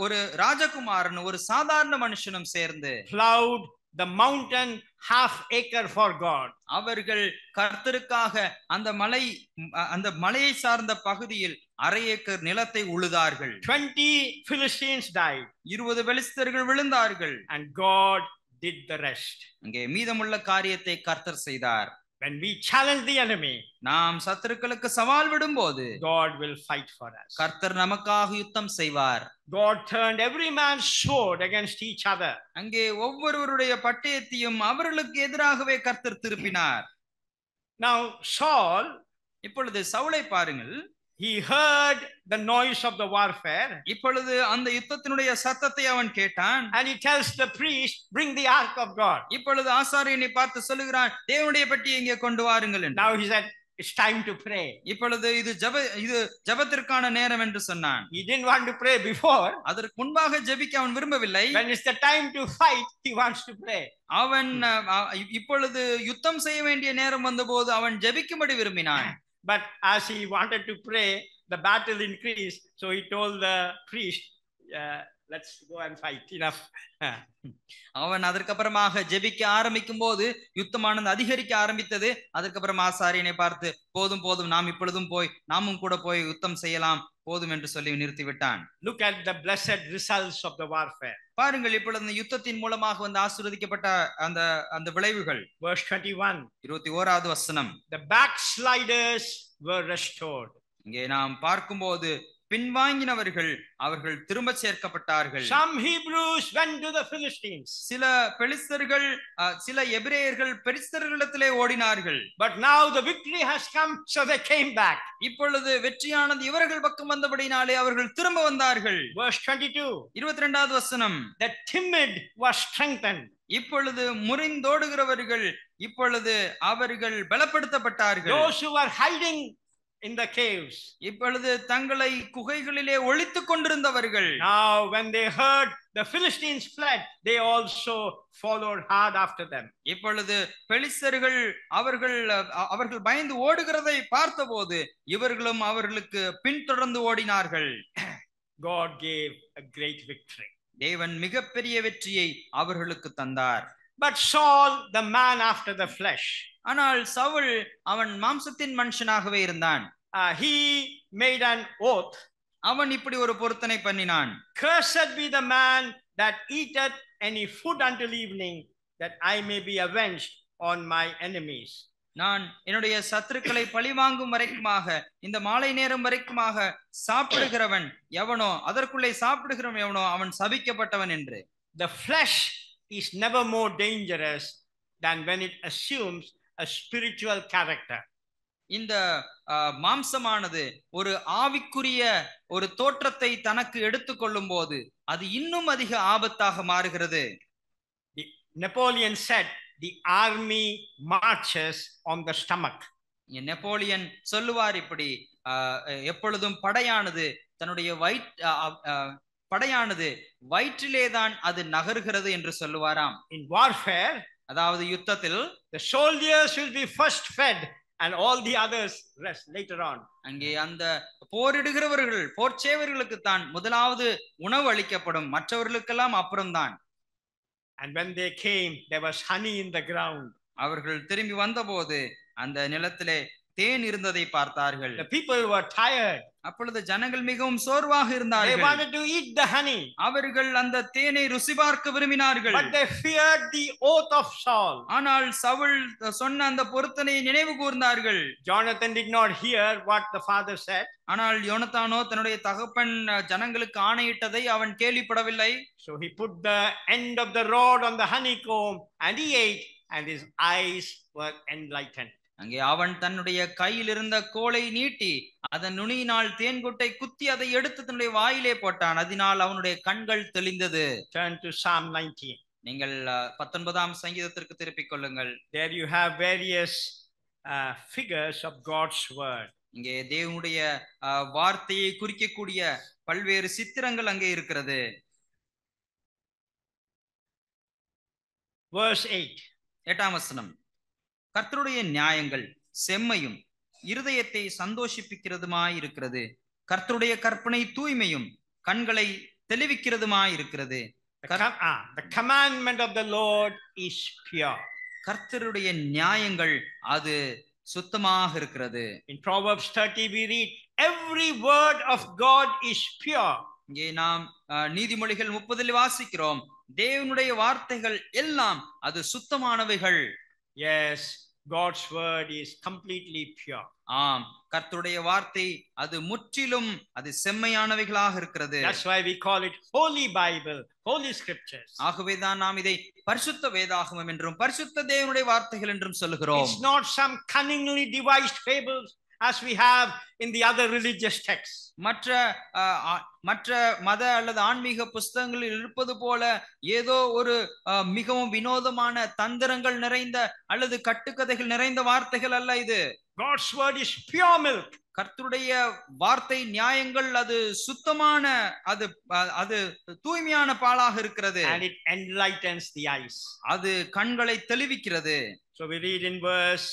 ஒரு ராஜகுமாரன் ஒரு சாதாரண மனுஷனும் சேர்ந்து plowed the mountain half acre for God. அவர்கள் கர்த்தருக்காக அந்த மலையை சார்ந்த பகுதியில் அரை ஏக்கர் நிலத்தை உழுதார்கள். 20 Philistines died. 20 பெலிஸ்தர்கள் விழுந்தார்கள். And God did the rest. அங்கே மீதமுள்ள காரியத்தை கர்த்தர் செய்தார். When we challenge the enemy, நாம் சத்துருக்களுக்கு சவால் விடும்போது God will fight for us. கர்த்தர் நமக்காக யுத்தம் செய்வார். God turned every man's sword against each other. அங்கே ஒவ்வொருவருடைய பட்டயத்தையும் அவர்களுக்கு எதிராகவே கர்த்தர் திருப்பினார். Now Saul, இப்பொழுது சவுலை பாருங்கள். he heard the noise of the warfare. இப்பொழுது அந்த யுத்தத்தினுடைய சத்தத்தை அவன் கேட்டான். And he tells the priest, bring the ark of God. இப்பொழுது ஆசாரியனை பார்த்து சொல்லுகிறான், தேவனுடைய பெட்டியை இங்கே கொண்டு வாருங்கள் என்று. Now he said, it's time to pray. இப்பொழுது இது ஜெபத்திற்கான நேரம் என்று சொன்னான். He didn't want to pray before. அதற்கு முன்பாக ஜெபிக்க அவன் விரும்பவில்லை. When it's the time to fight, he wants to pray. அவன் இப்பொழுது யுத்தம் செய்ய வேண்டிய நேரம் வந்தபோது அவன் ஜெபிக்கும்படி விரும்பினான். But as he wanted to pray, the battle increased. So he told the priest, let's go and fight. Enough. அவன் அதற்கப்புறமாக ஜெபிக்க ஆரம்பிக்கும் போது யுத்தமானது அதிகரிக்க ஆரம்பித்தது. அதற்கப்புறம் ஆசாரியனை பார்த்து, போதும் போதும், நாம் இப்பொழுதும் நாமும் கூட போய் யுத்தம் செய்யலாம், போதும் என்று சொல்லி நிறுத்திவிட்டான். Look at the blessed results of the warfare. பாருங்கள், இப்பொழுது இந்த யுத்தத்தின் மூலமாக வந்து ஆசீர்வதிக்கப்பட்ட அந்த விளைவுகள். Verse 21. 21வது வசனம். The backsliders were restored. இங்கே நாம் பார்க்கும்போது பின்வாங்கினவர்கள் அவர்கள் திரும்ப சேர்க்கப்பட்டார்கள். Some Hebrews went to the Philistines. சில பெலிஸ்தர்கள் சில எபிரேயர்கள் பெலிஸ்தர்களிடத்திலே ஓடினார்கள். But now the victory has come, so they came back. இப்பொழுது வெற்றியானது இவர்கள் பக்கம் வந்தபடினாலே அவர்கள் திரும்ப வந்தார்கள். Verse 22. 22வது வசனம். The timid was strengthened. இப்பொழுது முறிந்தோடுகிறவர்கள் இப்பொழுது அவர்கள் பலப்படுத்தப்பட்டார்கள். Those who were hiding in the caves, இப்பொழுது தங்களை குகைகளிலே ஒளித்துக் கொண்டிருந்தவர்கள், now when they heard the Philistines fled, they also followed hard after them. இப்பொழுது பெலிஸ்தர்கள் அவர்கள் பயந்து ஓடுகிறதை பார்த்தபோது இவர்களும் அவர்களுக்கு பின்தொடர்ந்து ஓடினார்கள். God gave a great victory. தேவன் மிகப்பெரிய வெற்றியை அவர்களுக்கு தந்தார். But Saul, the man after the flesh, ஆனால் சவுல் அவன் மாம்சத்தின் மனுஷனாகவே இருந்தான். He made an oath. அவன் இப்படி ஒரு பொருத்தனை பண்ணினான். Cursed be the man that eateth any food until evening, that I may be avenged on my enemies. நான் என்னுடைய சத்துருக்களை பழிவாங்கும் வரைக்குமாக, இந்த மாலை நேரம் வரைக்குமாக சாப்பிடுகிறவன் எவனோ, அதற்குள்ளே சாப்பிடுகிறவன் எவனோ அவன் சபிக்கப்பட்டவன் என்று. The flesh is never more dangerous than when it assumes a spiritual character. இந்த மாம்சமானது ஒரு ஆவிக்குரிய ஒரு தோற்றத்தை தனக்கு எடுத்துக்கொள்ளும் போது அது இன்னும் அதிக ஆபத்தாக மாறுகிறது. Napoleon said the army marches on the stomach. Napoleon சொல்லுவார் இப்படி, எப்பொழுதும் படையானது தன்னுடைய படையானது வயிற்றிலேதான் அது நகர்கிறது என்று சொல்லுவாராம். In warfare, அதாவது யுத்தத்தில் the soldiers will be first fed and all the others rest later on. அங்கே அந்த போரிடுகிறவர்கள் போர்ச்சேவர்களுக்கு தான் முதலாவது உணவு அளிக்கப்படும், மற்றவர்களுக்கெல்லாம் அப்புறம்தான். And when they came, there was honey in the ground. அவர்கள் திரும்பி வந்தபோது அந்த நிலத்திலே தேன் இருந்ததை பார்த்தார்கள். The people were tired. அப்பொழுது ஜனங்கள் மிகவும் சோர்வாக They இருந்தார்கள். wanted to eat the honey. அவர்கள் அந்த தேனை ருசி பார்க்க விரும்பினார்கள். But they feared the oath of Saul. ஆனால் சவுல் சொன்ன அந்த பொருத்தனையை நினைவு கூர்ந்தார்கள். Jonathan did not hear what the father said. ஆனால் யோனத்தானோ தன்னுடைய தகப்பன் ஜனங்களுக்கு ஆணையிட்டதை அவன் கேள்விப்படவில்லை. So he put the end of the rod on the honeycomb and he ate, and his eyes were enlightened. அங்கே அவன் தன்னுடைய கையில் இருந்த கோலை நீட்டி அதன் நுனியினால் தேன்கொட்டை குத்தி அதை எடுத்து தன்னுடைய வாயிலே போட்டான். அதனால் அவனுடைய கண்கள் தெளிந்தது. Turn to Psalm 19. நீங்கள் 19ஆம் சங்கீதத்திற்கு திருப்பிக் கொள்ளுங்கள். There you have various figures of God's word. இங்கே தேவனுடைய வார்த்தையை குறிக்கக்கூடிய பல்வேறு சித்திரங்கள் அங்கே இருக்கிறது. Verse 8. 8ஆம் வசனம். கர்த்தருடைய நியாயங்கள் செம்மையும் இருதயத்தை சந்தோஷிப்பிக்கிறதுமாய் இருக்கிறது. கர்த்தருடைய கற்பனை தூய்மையும் கண்களை தெளிவிக்கிறதுமாய் இருக்கிறது. The commandment of the Lord is pure. கர்த்தருடைய நியாயங்கள் அது சுத்தமாக இருக்கிறது. In Proverbs 30 we read, every word of God is pure. இங்கே நாம் நீதிமொழிகள் 30 வாசிக்கிறோம், தேவனுடைய வார்த்தைகள் எல்லாம் அது சுத்தமானவைகள். Yes, God's word is completely pure. ஆம், கர்த்தருடைய வார்த்தை அது முற்றிலும் அது செம்மையானவைகளாக இருக்கிறது. That's why we call it Holy Bible, Holy Scriptures. ஆகவேதான் நாம் இதை பரிசுத்த வேதாகமம் என்றும் பரிசுத்த தேவனுடைய வார்த்தைகள் என்றும் சொல்லுகிறோம். It's not some cunningly devised fables as we have in the other religious texts. மற்ற மத அல்லது ஆன்மீக புஸ்தகங்களில் இருப்பது போல ஏதோ ஒரு மிகவும் வினோதமான தந்திரங்கள் நிறைந்த அல்லது கட்டுக்கதைகள் நிறைந்த வார்த்தைகள் அல்ல இது. God's word is pure milk. கர்த்தருடைய வார்த்தை நியாயங்கள் அது சுத்தமான அது தூய்மையான பாலாக இருக்கிறது. And it enlightens the eyes. அது கண்களை தெளிவிக்கிறது. So we read in verse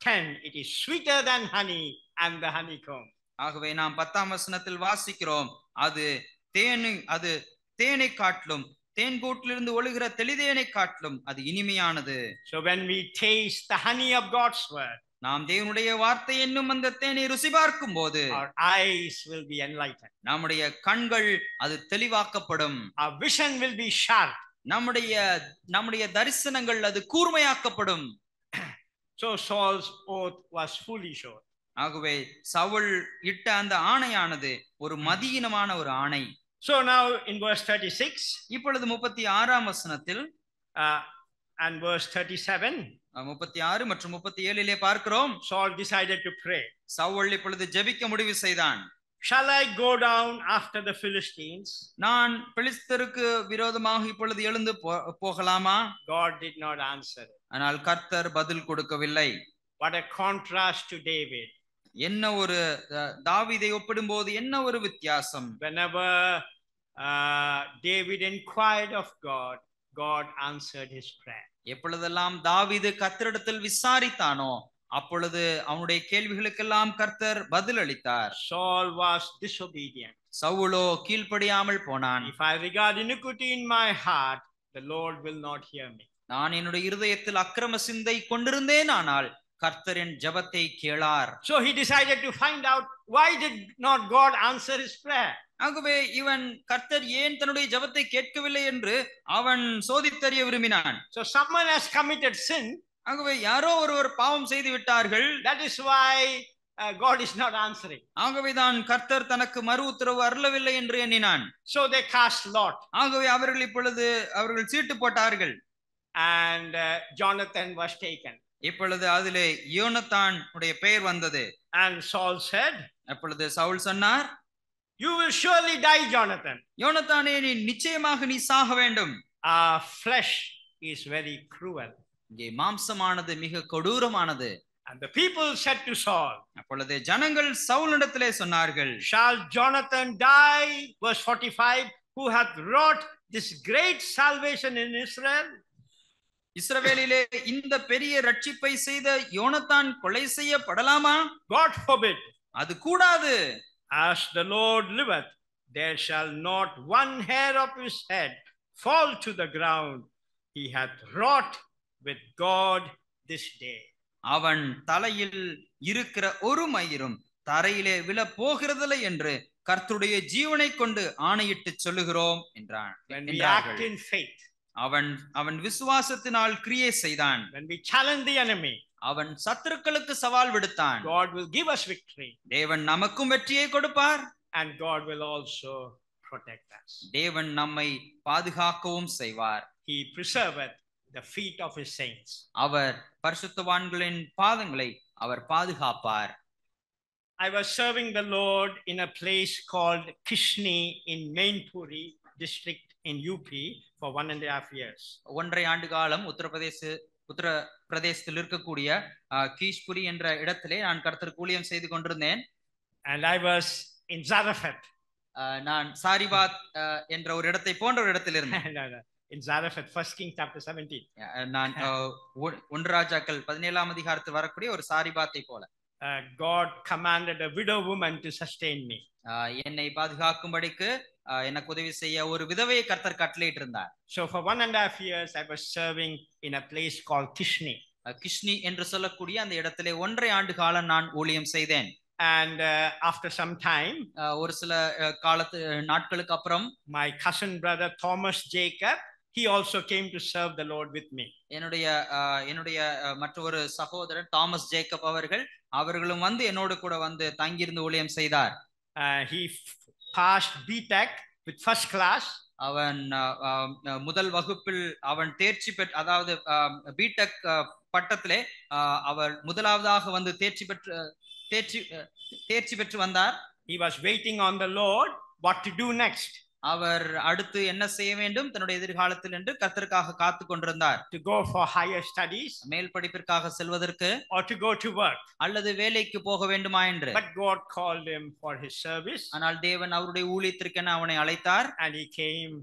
10, it is sweeter than honey and the honeycomb. ஆகவே நாம் 10ஆம் வசனத்தில் வாசிக்கிறோம், அது தேனை காட்டிலும் தேன்கூட்டிலிருந்து ஒழுகிற தெளிதேனை காட்டிலும் அது இனிமையானது. So when we taste the honey of God's word, நாம் தேவனுடைய வார்த்தை என்னும் அந்த தேனை ருசி பார்க்கும் போது our eyes will be enlightened. நம்முடைய கண்கள் அது தெளிவாக்கப்படும். Our vision will be sharp. நம்முடைய தரிசனங்கள் அது கூர்மையாக்கப்படும். So Saul's oath was foolish oath. ஆகவே சவுல் இட்ட அந்த ஆணையானது ஒரு மதியினமான ஒரு ஆணை. So now in verse 36, இப்பொழுது 36ஆம் வசனத்தில் and verse 37, 36 மற்றும் 37 பார்க்கிறோம், Saul decided to pray. Saul இப்பொழுது ஜெபிக்க முடிவு செய்தான். Shall I go down after the Philistines? நான் பெலிஸ்தருக்கு விரோதமாக இப்பொழுது எழுந்து போகலாமா? God did not answer. ஆனால் கர்த்தர் பதில் கொடுக்கவில்லை. What a contrast to David. என்ன ஒரு தாவீதை ஒப்பிடும்போது என்ன ஒரு வித்தியாசம். Whenever David inquired of God, God answered his prayer. எப்பொழுதெல்லாம் தாவீது கர்த்தரிடத்தில் விசாரித்தானோ அப்பொழுது அவனுடைய கேள்விகளுக்கெல்லாம் கர்த்தர் பதில் அளித்தார். Saul was disobedient. சவுலோ கீழ்ப்படியாமல் போனான். If I regard iniquity in my heart, the Lord will not hear me. நான் என்னுடைய இருதயத்தில் அக்கிரம சிந்தை கொண்டிருந்தேன், ஆனால் கர்த்தர் என் ஜெபத்தை கேளார். So he decided to find out why did not God answer his prayer. ஆகவே இவன் கர்த்தர் ஏன் தன்னுடைய ஜெபத்தை கேட்கவில்லை என்று அவன் சோதித்தறிய விரும்பினான். So someone has committed sin. ஆகவே யாரோ ஒருவர் பாவம் செய்து விட்டார்கள். That is why God is not answering. ஆகவே தான் கர்த்தர் தனக்கு மறு உத்தரவு அருளவில்லை என்று எண்ணினான். So they cast lot. ஆகவே அவர்கள் சீட்டு போட்டார்கள். And Jonathan was taken. இப்பொழுது அதிலே யோனத்தான் உடைய பெயர் வந்தது. And Saul said, அப்பொழுது சவுல் சொன்னார், "You will surely die, Jonathan. யோனத்தானே, நீ நிச்சயமாக நீ சாக வேண்டும். Our flesh is very cruel." இங்கே மாம்சமானது மிக கொடூரமானது. And the people said to Saul, அப்பொழுது ஜனங்கள் சவுலிடத்திலே சொன்னார்கள், "Shall Jonathan die?" Verse 45, "Who hath wrought this great salvation in Israel?" இஸ்ரவேலிலே இந்த பெரிய ரட்சிப்பை செய்த யோனத்தான் கொலை செய்யப்படலாமா? God forbid. அது கூடாது. As the Lord liveth, there shall not one hair of his head fall to the ground. He hath wrought with God this day. அவன் தலையில் இருக்கிற ஒரு மயிரும் தரையிலே விழ போகிறதில்லை என்று கர்த்தருடைய ஜீவனை கொண்டு ஆணையிட்டு சொல்லுகிறோம் என்றான். When we act in faith, அவன் விசுவாசத்தினால் கிரியை செய்தான். when we challenge the enemy, அவன் சத்துருக்களுக்கு சவால் விடுத்தான். God will give us victory. தேவன் நமக்கும் வெற்றியை கொடுப்பார். And God will also protect us. தேவன் நம்மை பாதுகாக்கவும் செய்வார். He preserveth the feet of his saints. அவர் பரிசுத்தவான்களின் பாதங்களை அவர் பாதுகாப்பார். I was serving the Lord in a place called Kishni in Mainpuri district in UP for 1.5 years. 1.5 ஆண்டு காலம் உத்தரப்பிரதேசத்தில் இருக்கக்கூடிய கீஷ்புரி என்ற இடத்திலே நான் கர்த்தருக்கு ஊழியம் செய்து கொண்டிருந்தேன். And I was in Zarephath. நான் சாரிபாத் என்ற ஒரு இடத்தை போன்ற ஒரு இடத்தில் இருந்தேன். In Zarephath, 1 Kings chapter 17. நான் 1 ராஜாக்கள் 17ஆம் அதிகாரத்தில் வரக்கூடிய ஒரு சாரிபாத்தை போல. God commanded a widow woman to sustain me. என்னை பாதுகாக்கும்படிக்கு எனக்கு உதவி செய்ய ஒரு விதவையை கர்த்தர் கட்டளையிட்டு இருந்தார். So for 1.5 years I was serving in a place called Kishni. கிஷ்னி என்று சொல்லக்கூடிய அந்த இடத்திலே 1.5 ஆண்டு காலம் நான் ஊழியம் செய்தேன். And after some time, ஒரு சில நாட்களுக்கு அப்புறம் my cousin brother Thomas Jacob, he also came to serve the Lord with me. என்னுடைய மற்றொரு சகோதரர் தாமஸ் ஜேக்கப் அவர்களும் வந்து என்னோடு கூட வந்து தங்கி இருந்து ஊழியம் செய்தார். He passed BTech with first class. அவன் முதல் வகுப்பில் அவன் தேர்ச்சி பெற்று, அதாவது பிடெக் பட்டத்திலே அவர் முதலாவதாக வந்து தேர்ச்சி பெற்று வந்தார். He was waiting on the Lord what to do next. அவர் அடுத்து என்ன செய்ய வேண்டும் தன்னுடைய எதிர்காலத்தில் என்று கர்த்தருக்காக காத்து கொண்டிருந்தார். To go for higher studies, மேல் படிப்பிற்காக செல்வதற்கு, or to go to work, அல்லது வேலைக்கு போக வேண்டுமா என்று. But God called him for his service. ஆனால் தேவன் அவருடைய ஊழியத்திற்கென அவனை அழைத்தார். And he came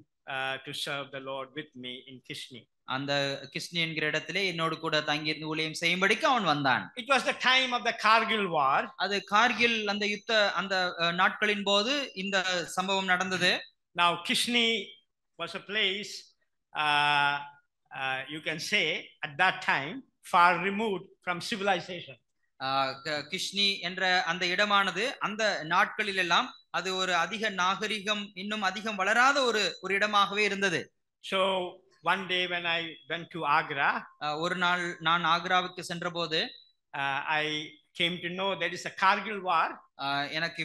to serve the Lord with me in Kishni. அந்த கிஷ்னி என்கிற இடத்திலே என்னோடு கூட தங்கி இருந்து ஊழியம் செய்யும்படிக்கு அவன் வந்தான். It was the time of the Kargil war. அது கார்கில் அந்த நாட்களின் போது இந்த சம்பவம் நடந்தது. Now Kishni was a place you can say at that time far removed from civilization. கிஷ்னி என்ற அந்த இடமானது அந்த நாட்களில் எல்லாம் அது ஒரு அதிக நாகரிகம் இன்னும் அதிகம் வளராத ஒரு இடமாகவே இருந்தது. So one day when I went to Agra, ஒரு நாள் நான் ஆக்ராவுக்கு சென்றபோது I came to know there is a Kargil war. எனக்கு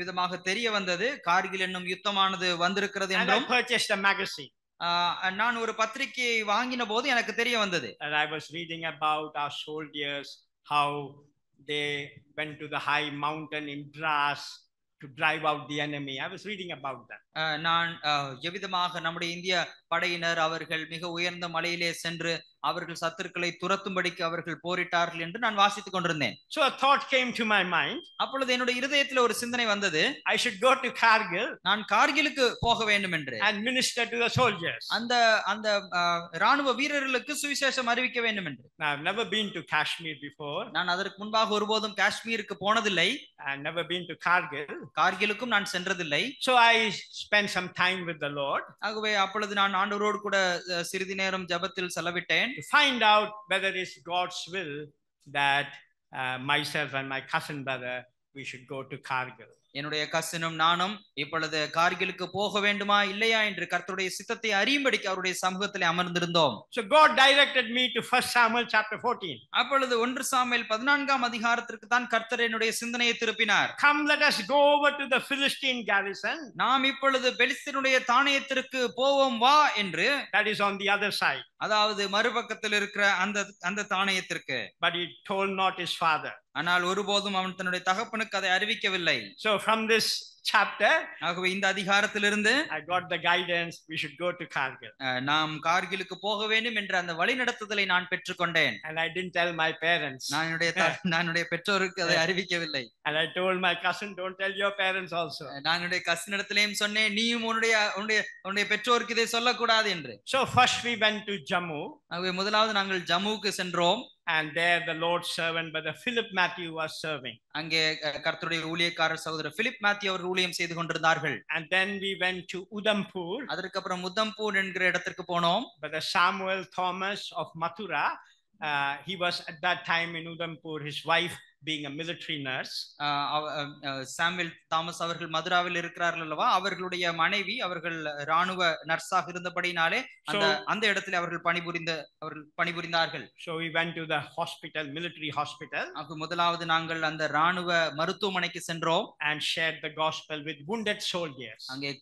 விதமாக தெரிய வந்தது கார்கில் என்னும் யுத்தமானது வந்திருக்கிறது என்றும். I purchased a magazine. நான் ஒரு பத்திரிகையை வாங்கின போது எனக்கு தெரிய வந்தது. And I was reading about our soldiers, how they went to the high mountain in Dras to drive out the enemy. I was reading about that. நான் எவ்விதமாக நம்முடைய இந்திய படையினர் அவர்கள் மிக உயர்ந்த மலையிலே சென்று அவர்கள் சத்துருக்களை துரத்தும்படிக்கு அவர்கள் போரிட்டார்கள் என்று நான் வாசித்துக் கொண்டிருந்தேன். So a thought came to my mind. அப்பொழுது என்னுடைய இருதயத்தில் ஒரு சிந்தனை வந்தது. I should go to Kargil. நான் கார்கிலுக்கு போக வேண்டும் என்று. And minister to the soldiers. அந்த ராணுவ வீரர்களுக்கு சுவிசேஷம் அறிவிக்க வேண்டும் என்று. Now I've never been to Kashmir before. நான் அதற்கு முன்பாக ஒருபோதும் காஷ்மீருக்கு போனதில்லை. I've never been to Kargil. கார்கிலுக்கும் நான் சென்றதில்லை. So I spent some time with the Lord. ஆகவே அப்பொழுது நான் ஆண்டவரோடு கூட சிறிது நேரம் ஜெபத்தில் செலவிட்டேன். To find out whether it's God's will that myself and my cousin brother we should go to Kargil. என்னுடைய கசினும் நானும் இப்பொழுது கார்கிலுக்கு போக வேண்டுமா இல்லையா என்று கர்த்தருடைய சித்தத்தை அறியும்படிக்கு அவருடைய சமூகத்திலே அமர்ந்திருந்தோம். So God directed me to 1 Samuel chapter 14. அப்பொழுது 1 சாமுவேல் 14ஆம் அதிகாரத்திற்கு தான் கர்த்தர் என்னுடைய சிந்தனையை திருப்பினார். Come, let us go over to the Philistine garrison. நாம் இப்பொழுது பெலிஸ்தீனுடைய தானியத்திற்கு போவோம் வா என்று. That is on the other side. அதாவது மறுபக்கத்தில் இருக்கிற அந்த தானியத்திற்கு. But he told not his father. ஆனால் ஒருபோதும் அவன் தன்னுடைய தகப்பனுக்கு அதை அறிவிக்கவில்லை. So from this chapter, ஆகவே இந்த அதிகாரத்திலிருந்து I got the guidance we should go to Kargil. நாம் கார்கிலுக்கு போக வேண்டும் என்ற அந்த வழிநடத்துதலை நான் பெற்றுக்கொண்டேன். And I didn't tell my parents. நான் என்னுடைய பெற்றோருக்கு அதை அறிவிக்கவில்லை. And I told my cousin, don't tell your parents also. நான் என்னுடைய கசினிடத்திலேயும் சொன்னேன், நீயும் உன்னுடைய பெற்றோருக்கு இதை சொல்லக்கூடாது என்று. So first we went to Jammu. ஆகவே முதலாவது நாங்கள் ஜம்முவுக்கு சென்றோம். And there the Lord's servant, Brother Philip Matthew, was serving. அங்கே கர்த்தருடைய ஊழியக்காரர் சகோதரர் பிலிப் மேத்யூ அவர் ஊழியம் செய்து கொண்டிருந்தார்கள். And then we went to Udhampur. அதற்கு அப்புறம் உதம்பூர் என்கிற இடத்திற்கு போனோம். Brother Samuel Thomas of Mathura, he was at that time in Udhampur, his wife being a military nurse. Samuel Thomas அவர்கள் மதுராவில் இருக்கிறார்கள் அல்லவா, அவர்களுடைய மனைவி அவர்கள் ராணுவ நர்ஸாக இருந்தபடினாலே அந்த இடத்தில் அவர்கள் பணிபுரிந்தார்கள். So we went to the hospital, military hospital. முதலாவது நாங்கள் அந்த ராணுவ மருத்துவமனைக்கு சென்றோம். And shared the gospel with wounded soldiers. அங்கே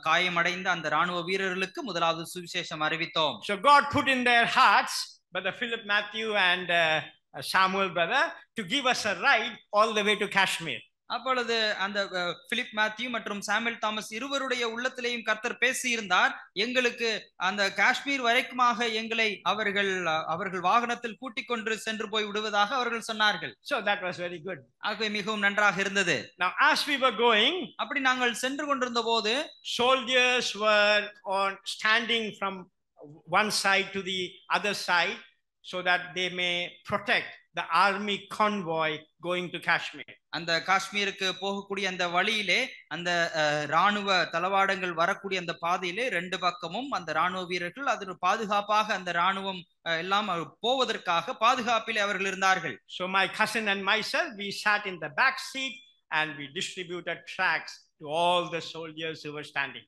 காயமடைந்த அந்த ராணுவ வீரர்களுக்கு முதலாவது சுவிசேஷம் அறிவித்தோம். So God put in their hearts, Brother Philip Matthew and Samuel brother, to give us a ride all the way to Kashmir. அப்பொழுது அந்த பிலிப் மேத்யூ மற்றும் சாமுவேல் தாமஸ் இருவருடைய உள்ளத்திலேயும் கர்த்தர் பேசி இருந்தார். எங்களுக்கு அந்த காஷ்மீர் வரைக்குமாக எங்களை அவர்கள் வாகனத்தில் கூட்டிக் கொண்டு சென்று போய் விடுவதாக அவர்கள் சொன்னார்கள். So that was very good. ஆகவே மிகவும் நன்றாக இருந்தது. Now as we were going, அப்படி நாங்கள் சென்று கொண்டிருந்த போது soldiers were standing from one side to the other side so that they may protect the army convoy going to Kashmir. அந்த காஷ்மீருக்கு போகக்கூடிய அந்த வழியிலே அந்த ராணுவ தளவாடங்கள் வரக்கூடிய அந்த பாதையிலே ரெண்டு பக்கமும் அந்த ராணுவ வீரர்கள் அது பாதுகாப்பாக அந்த ராணுவம் எல்லாம் போவதற்காக பாதுகாப்பிலே அவர்கள் இருந்தார்கள். So my cousin and myself, we sat in the back seat and we distributed tracts to all the soldiers who were standing.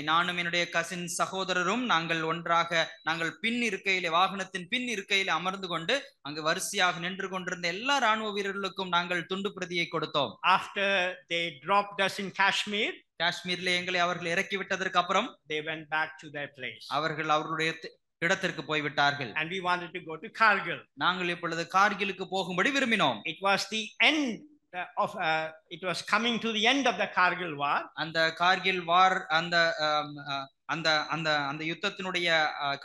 நானும் என்னுடைய கசின் சகோதரரும் நாங்கள் பின் இருக்கையிலே வாகனத்தின் பின் இருக்கையிலே அமர்ந்து கொண்டு அங்கு வரிசையாக நின்று கொண்டிருந்த எல்லா ராணுவ வீரர்களுக்கும் நாங்கள் துண்டு பிரதியை கொடுத்தோம். After they dropped us in Kashmir, காஷ்மீரிலே எங்களை அவர்கள் இறக்கி விட்டதற்கு அப்புறம் they went back to their place. அவர்களுடைய இடத்திற்கு போய்விட்டார்கள். And we wanted to go to Kargil. நாங்கள் இப்பொழுது கார்கிலுக்கு போகும்படி விரும்பினோம். It was the end it was coming to the end of the Kargil war. அந்த கார்கில் வார் அந்த யுத்தத்தினுடைய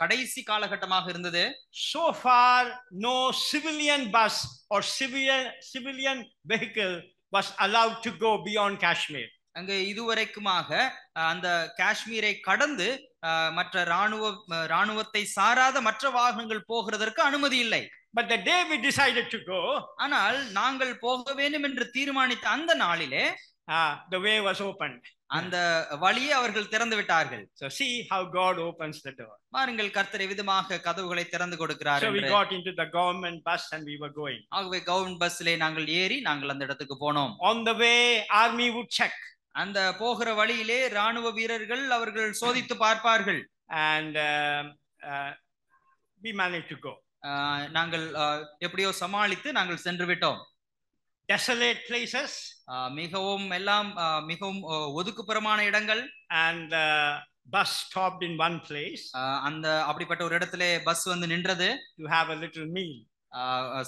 கடைசி காலகட்டமாக இருந்தது. So far no civilian bus or civilian vehicle was allowed to go beyond Kashmir. அங்கே இதுவரைக்குமாக அந்த காஷ்மீரை கடந்து மற்ற ராணுவத்தை சாராத மற்ற வாகனங்கள் போகிறதற்கு அனுமதி இல்லை. But the day we decided to go, ஆனால் நாங்கள் போக வேண்டும் என்று தீர்மானித்த அந்த நாளிலே the way was opened. அந்த வழியை அவர்கள் திறந்து விட்டார்கள். So see how God opens the door. பாருங்கள் கர்த்தர் விதமாக கதவுகளை திறந்து கொடுக்கிறார். So we got into the government bus and we were going. ஆகவே கவர்மெண்ட் பஸ்ஸிலே நாங்கள் ஏறி நாங்கள் அந்த இடத்துக்கு போனோம். On the way army would check. அந்த போகிற வழியிலே ராணுவ வீரர்கள் அவர்கள் சோதித்து பார்ப்பார்கள். And we managed to go. நாங்கள் எப்படியோ சமாளித்து நாங்கள் சென்று விட்டோம். Desolate places, மிகவும் ஒதுக்குப்புறமான இடங்கள். And bus stopped in one place. அந்த அப்படிப்பட்ட ஒரு இடத்திலே பஸ் வந்து நின்றது. To have a little meal.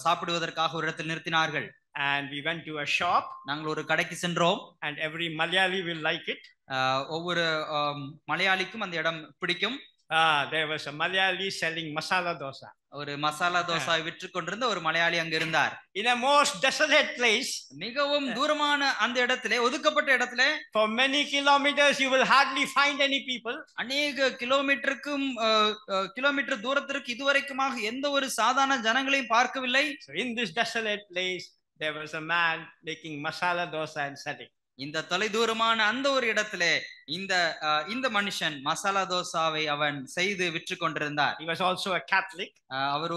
சாப்பிடுவதற்காக ஒரு இடத்தில் நிறுத்தினார்கள். And we went to a shop. நாங்கள் ஒரு கடைக்கு சென்றோம். And every Malayali will like it. ஒவ்வொரு மலையாளிக்கும் அந்த இடம் பிடிக்கும். There was a Malayali selling masala dosa. ஒரு மசாலா தோசை விற்று கொண்டிருந்த ஒரு மலையாளி அங்க இருந்தார். In a most desolate place, மிகவும் தூரமான அந்த இடத்திலே ஒதுக்கப்பட்ட இடத்திலே for many kilometers you will hardly find any people. அநேக கிலோமீட்டர் தூரத்திற்கு இதுவரைக்குமாக எந்த ஒரு சாதாரண ஜனங்களையும் பார்க்கவில்லை. So in this desolate place there was a man making masala dosa and selling. இந்த தொலைதூரமான அந்த ஒரு இடத்திலே இந்த மனுஷன் மசாலா தோசாவை அவன் செய்து விற்று கொண்டிருந்தார். He was also a Catholic. அவர்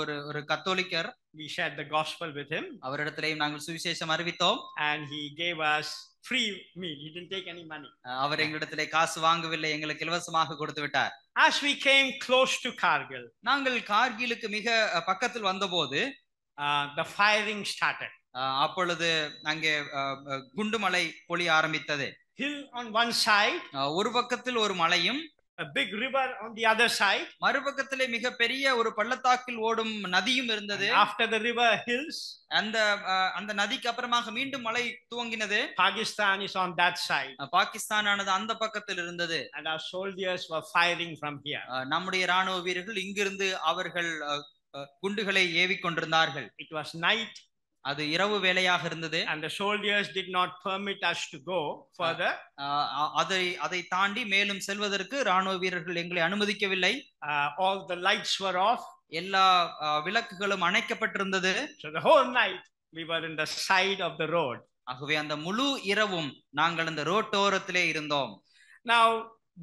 ஒரு கத்தோலிக்கர். We shared the gospel with him. அவரிடத்திலேயும் நாங்கள் சுவிசேஷம் அறிவித்தோம். And he gave us free meal. He didn't take any money. அவர் எங்களிடத்திலே காசு வாங்கவில்லை, எங்களுக்கு இலவசமாக கொடுத்து விட்டார். As we came close to Kargil, நாங்கள் கார்கிலுக்கு மிக பக்கத்தில் வந்தபோது the firing started. அப்பொழுது அங்கே குண்டுமலை பொழிய ஆரம்பித்தது. Hill on one side, ஒரு பக்கத்தில் ஒரு மலையும், a big river on the other side. மறுபக்கத்திலே மிக பெரிய ஒரு பள்ளத்தாக்கில் ஓடும் நதியும் இருந்தது. After the river hills, அந்த நதிக்கு அப்புறமாக மீண்டும் மலை துவங்கினது. Pakistan is on that side. பாகிஸ்தானானது அந்த பக்கத்தில் இருந்தது. And our soldiers were firing from here. நம்முடைய ராணுவ வீரர்கள் இங்கிருந்து அவர்கள் குண்டுகளை ஏவிக் கொண்டிருந்தார்கள். It was night. அது இரவு வேளையாக இருந்தது. And the soldiers did not permit us to go further. அதை தாண்டி மேலும் செல்வதற்கு ராணுவ வீரர்கள் எங்களை அனுமதிக்கவில்லை. All the lights were off. எல்லா விளக்குகளும் அணைக்கப்பட்டிருந்தது. So the whole night we were in the side of the road. ஆகவே அந்த முழு இரவும் நாங்கள் அந்த ரோட்டோரத்திலே இருந்தோம். Now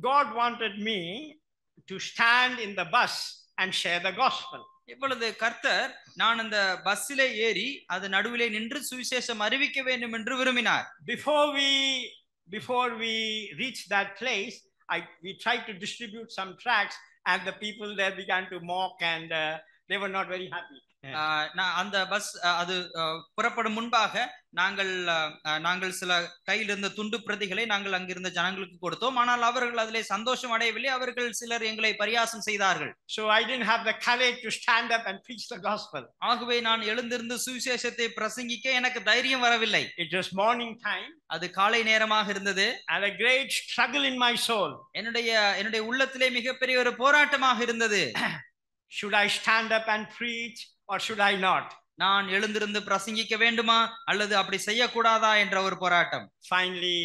God wanted me to stand in the bus and share the gospel. இப்பொழுது கர்த்தர் நான் அந்த பஸ்ஸிலே ஏறி அது நடுவிலே நின்று சுவிசேஷம் அறிவிக்க வேண்டும் என்று விரும்பினார். Before we reached that place, we tried to distribute some tracts and the people there began to mock and they were not very happy. அந்த பஸ் அது புறப்படும் முன்பாக நாங்கள் சில கையில் இருந்த துண்டு பிரதிகளை நாங்கள் அங்கிருந்த ஜனங்களுக்கு கொடுத்தோம். ஆனால் அவர்கள் அதிலே சந்தோஷம் அடையவில்லை. அவர்கள் சிலர் எங்களை பரியாசம் செய்தார்கள். So I didn't have the courage to stand up and preach the gospel. ஆகவே நான் எழுந்திருந்து சுவிசேஷத்தை பிரசங்கிக்க எனக்கு தைரியம் வரவில்லை. It was morning time. அது காலை நேரமாக இருந்தது. And a great struggle in my soul. என்னுடைய உள்ளத்திலே மிகப்பெரிய ஒரு போராட்டமாக இருந்தது. Should I stand up and preach or should I not? நான் எழுந்திருந்து பிரசங்கிக்க வேண்டுமா அல்லது அப்படி செய்யக்கூடாதா என்ற ஒரு போராட்டம். Finally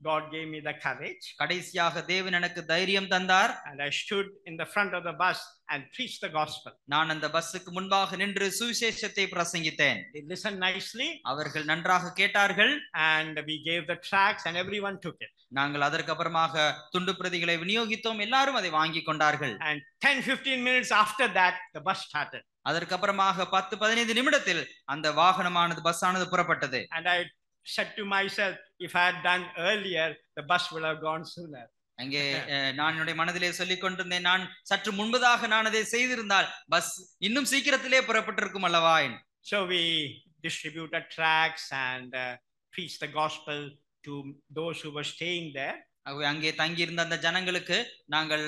God gave me the courage. கடைசியாக தேவன் எனக்கு தைரியம் தந்தார். And I stood in the front of the bus and preached the gospel. நான் அந்த பஸ்ஸுக்கு முன்பாக நின்று சுவிசேஷத்தை பிரசங்கித்தேன். They listened nicely. அவர்கள் நன்றாக கேட்டார்கள். And we gave the tracts and everyone took it. நாங்கள் அதற்கு அப்புறமாக துண்டு பிரதிகளை விநியோகித்தோம். எல்லாரும் அதை வாங்கி கொண்டார்கள். And 10-15 minutes after that the bus started. அதற்கு அப்புறமாக 10-15 நிமிடத்தில் அந்த வாகனமானது பஸ்ஸானது புறப்பட்டது. And I said to myself, if I had done earlier the bus would have gone sooner. அங்கே நான் என்னுடைய மனதிலே சொல்லிக் கொண்டிருந்தேன், நான் சற்று முன்பதாக நான் அதை செய்திருந்தால் பஸ் இன்னும் சீக்கிரத்திலே புறப்பட்டிருக்கும் அல்லவா. So we distributed tracts and preached the gospel to those who were staying there. அங்கே தங்கி இருந்த அந்த ஜனங்களுக்கு நாங்கள்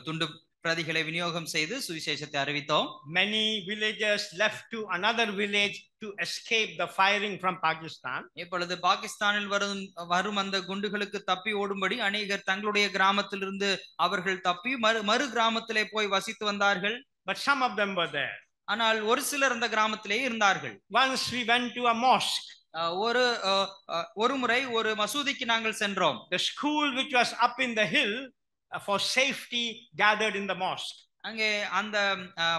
துண்டு பிரதிகளை விநியோகம் செய்து சுவிசேஷத்தை அறிவித்தோம். Many villagers left to another village to escape the firing from Pakistan. இப்பொழுது பாகிஸ்தானில் வரும் அந்த குண்டுகளுக்கு தப்பி ஓடும்படி அநேகர் தங்களுடைய கிராமத்திலிருந்து அவர்கள் தப்பி மறு கிராமத்திலே போய் வசித்து வந்தார்கள். But some of them were there. ஆனால் ஒரு சிலர் அந்த கிராமத்திலே இருந்தார்கள். Once we went to a mosque. ஒரு முறை ஒரு மசூதிக்கு நாங்கள் சென்றோம். The school which was up in the hill for safety gathered in the mosque. அங்கே அந்த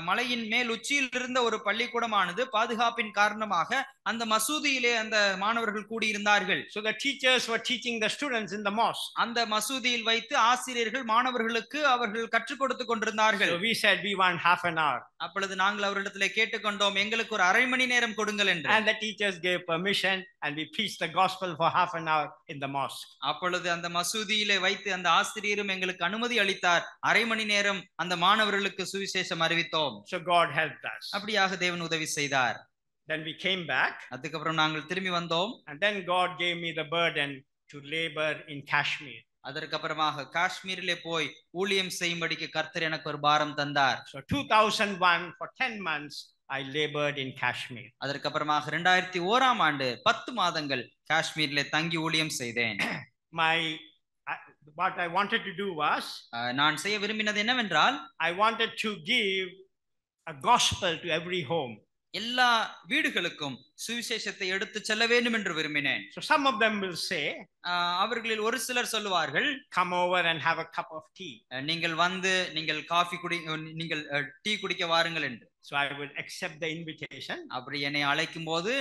மலையின் மேல் உச்சியில் இருந்த ஒரு பள்ளிக்கூடமானது பாதுகாப்பின் காரணமாக அந்த மசூதியிலே அந்த மாணவர்கள் கூடி இருந்தார்கள். So the teachers were teaching the students in the mosque. அந்த மசூதியில் வைத்து ஆசிரியர்கள் மாணவர்களுக்கு அவர்கள் கற்றுக் கொடுத்து கொண்டிருந்தார்கள். So we said we want half an hour. அப்பொழுது நாங்கள் அவர்களிடத்திலே கேட்டுக்கொண்டோம், எங்களுக்கு ஒரு அரை மணி நேரம் கொடுங்கள் என்று. And the teachers gave permission and we preached the gospel for half an hour in the mosque. அப்பொழுது அந்த மசூதியிலே வைத்து அந்த ஆசிரியரும் எங்களுக்கு அனுமதி அளித்தார். அரை மணி நேரம் அந்த மாணவர்களுக்கு சுவிசேஷம் அறிவித்தோம். So God helped us. அப்படியாக தேவன் உதவி செய்தார். Then we came back. அதுக்கு அப்புறம் நாங்கள் திரும்பி வந்தோம். And then God gave me the burden to labor in Kashmir. அதற்கு அப்புறமாக காஷ்மீரிலே போய் ஊழியம் செய்யும்படிக்கு கர்த்தர் எனக்கு ஒரு பாரம் தந்தார். So 2001 for 10 months I labored in Kashmir. அதற்கு அப்புறமாக 2001ஆம் ஆண்டு 10 மாதங்கள் காஷ்மீரிலே தங்கி ஊழியம் செய்தேன். What I wanted to do was நான் செய்ய விரும்பினது என்னவென்றால் I wanted to give a gospel to every home. எல்லா வீடுகளுக்கும் சுவிசேஷத்தை எடுத்து செல்ல வேண்டும் என்று விரும்பினேன். So some of them will say, அவர்களில் ஒரு சிலர் சொல்லுவார்கள், come over and have a cup of tea. நீங்கள் வந்து நீங்கள் நீங்கள் டீ குடிக்க வாருங்கள் என்று. So I would accept the invitation. அப்படி என்னை அழைக்கும் போது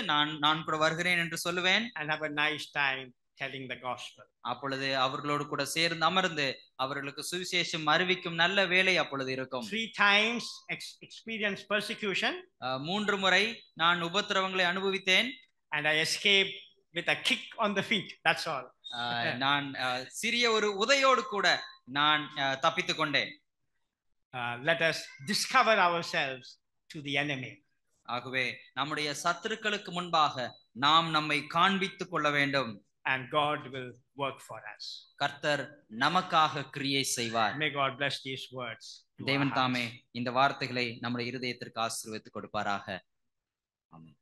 நான் கூட வருகிறேன் என்று சொல்லுவேன். And have a nice time telling the gospel. அப்பொழுது அவர்களோடு கூட சேர்ந்து அமர்ந்து அவர்களுக்கு சுவிசேஷம் அறிவிக்கும் நல்ல வேலை அப்பொழுது இருக்கும். 3 times experienced persecution. 3 முறை நான் உபத்திரவங்களை அனுபவித்தேன். And I escaped with a kick on the feet. That's all. நான் சிறிய ஒரு உதையோடு கூட நான் தப்பித்துக் கொண்டேன். Let us discover ourselves to the enemy. ஆகவே நம்முடைய சத்துருக்களுக்கு முன்பாக நாம் நம்மை காண்பித்துக் கொள்ள வேண்டும். And God will work for us. கர்த்தர் நமக்காக கிரியை செய்வார். May God bless these words. தேவன் தாமே இந்த வார்த்தைகளை நம்முடைய இருதயத்திற்கு ஆசீர்வதித்து கொடுப்பாராக. ஆமென்.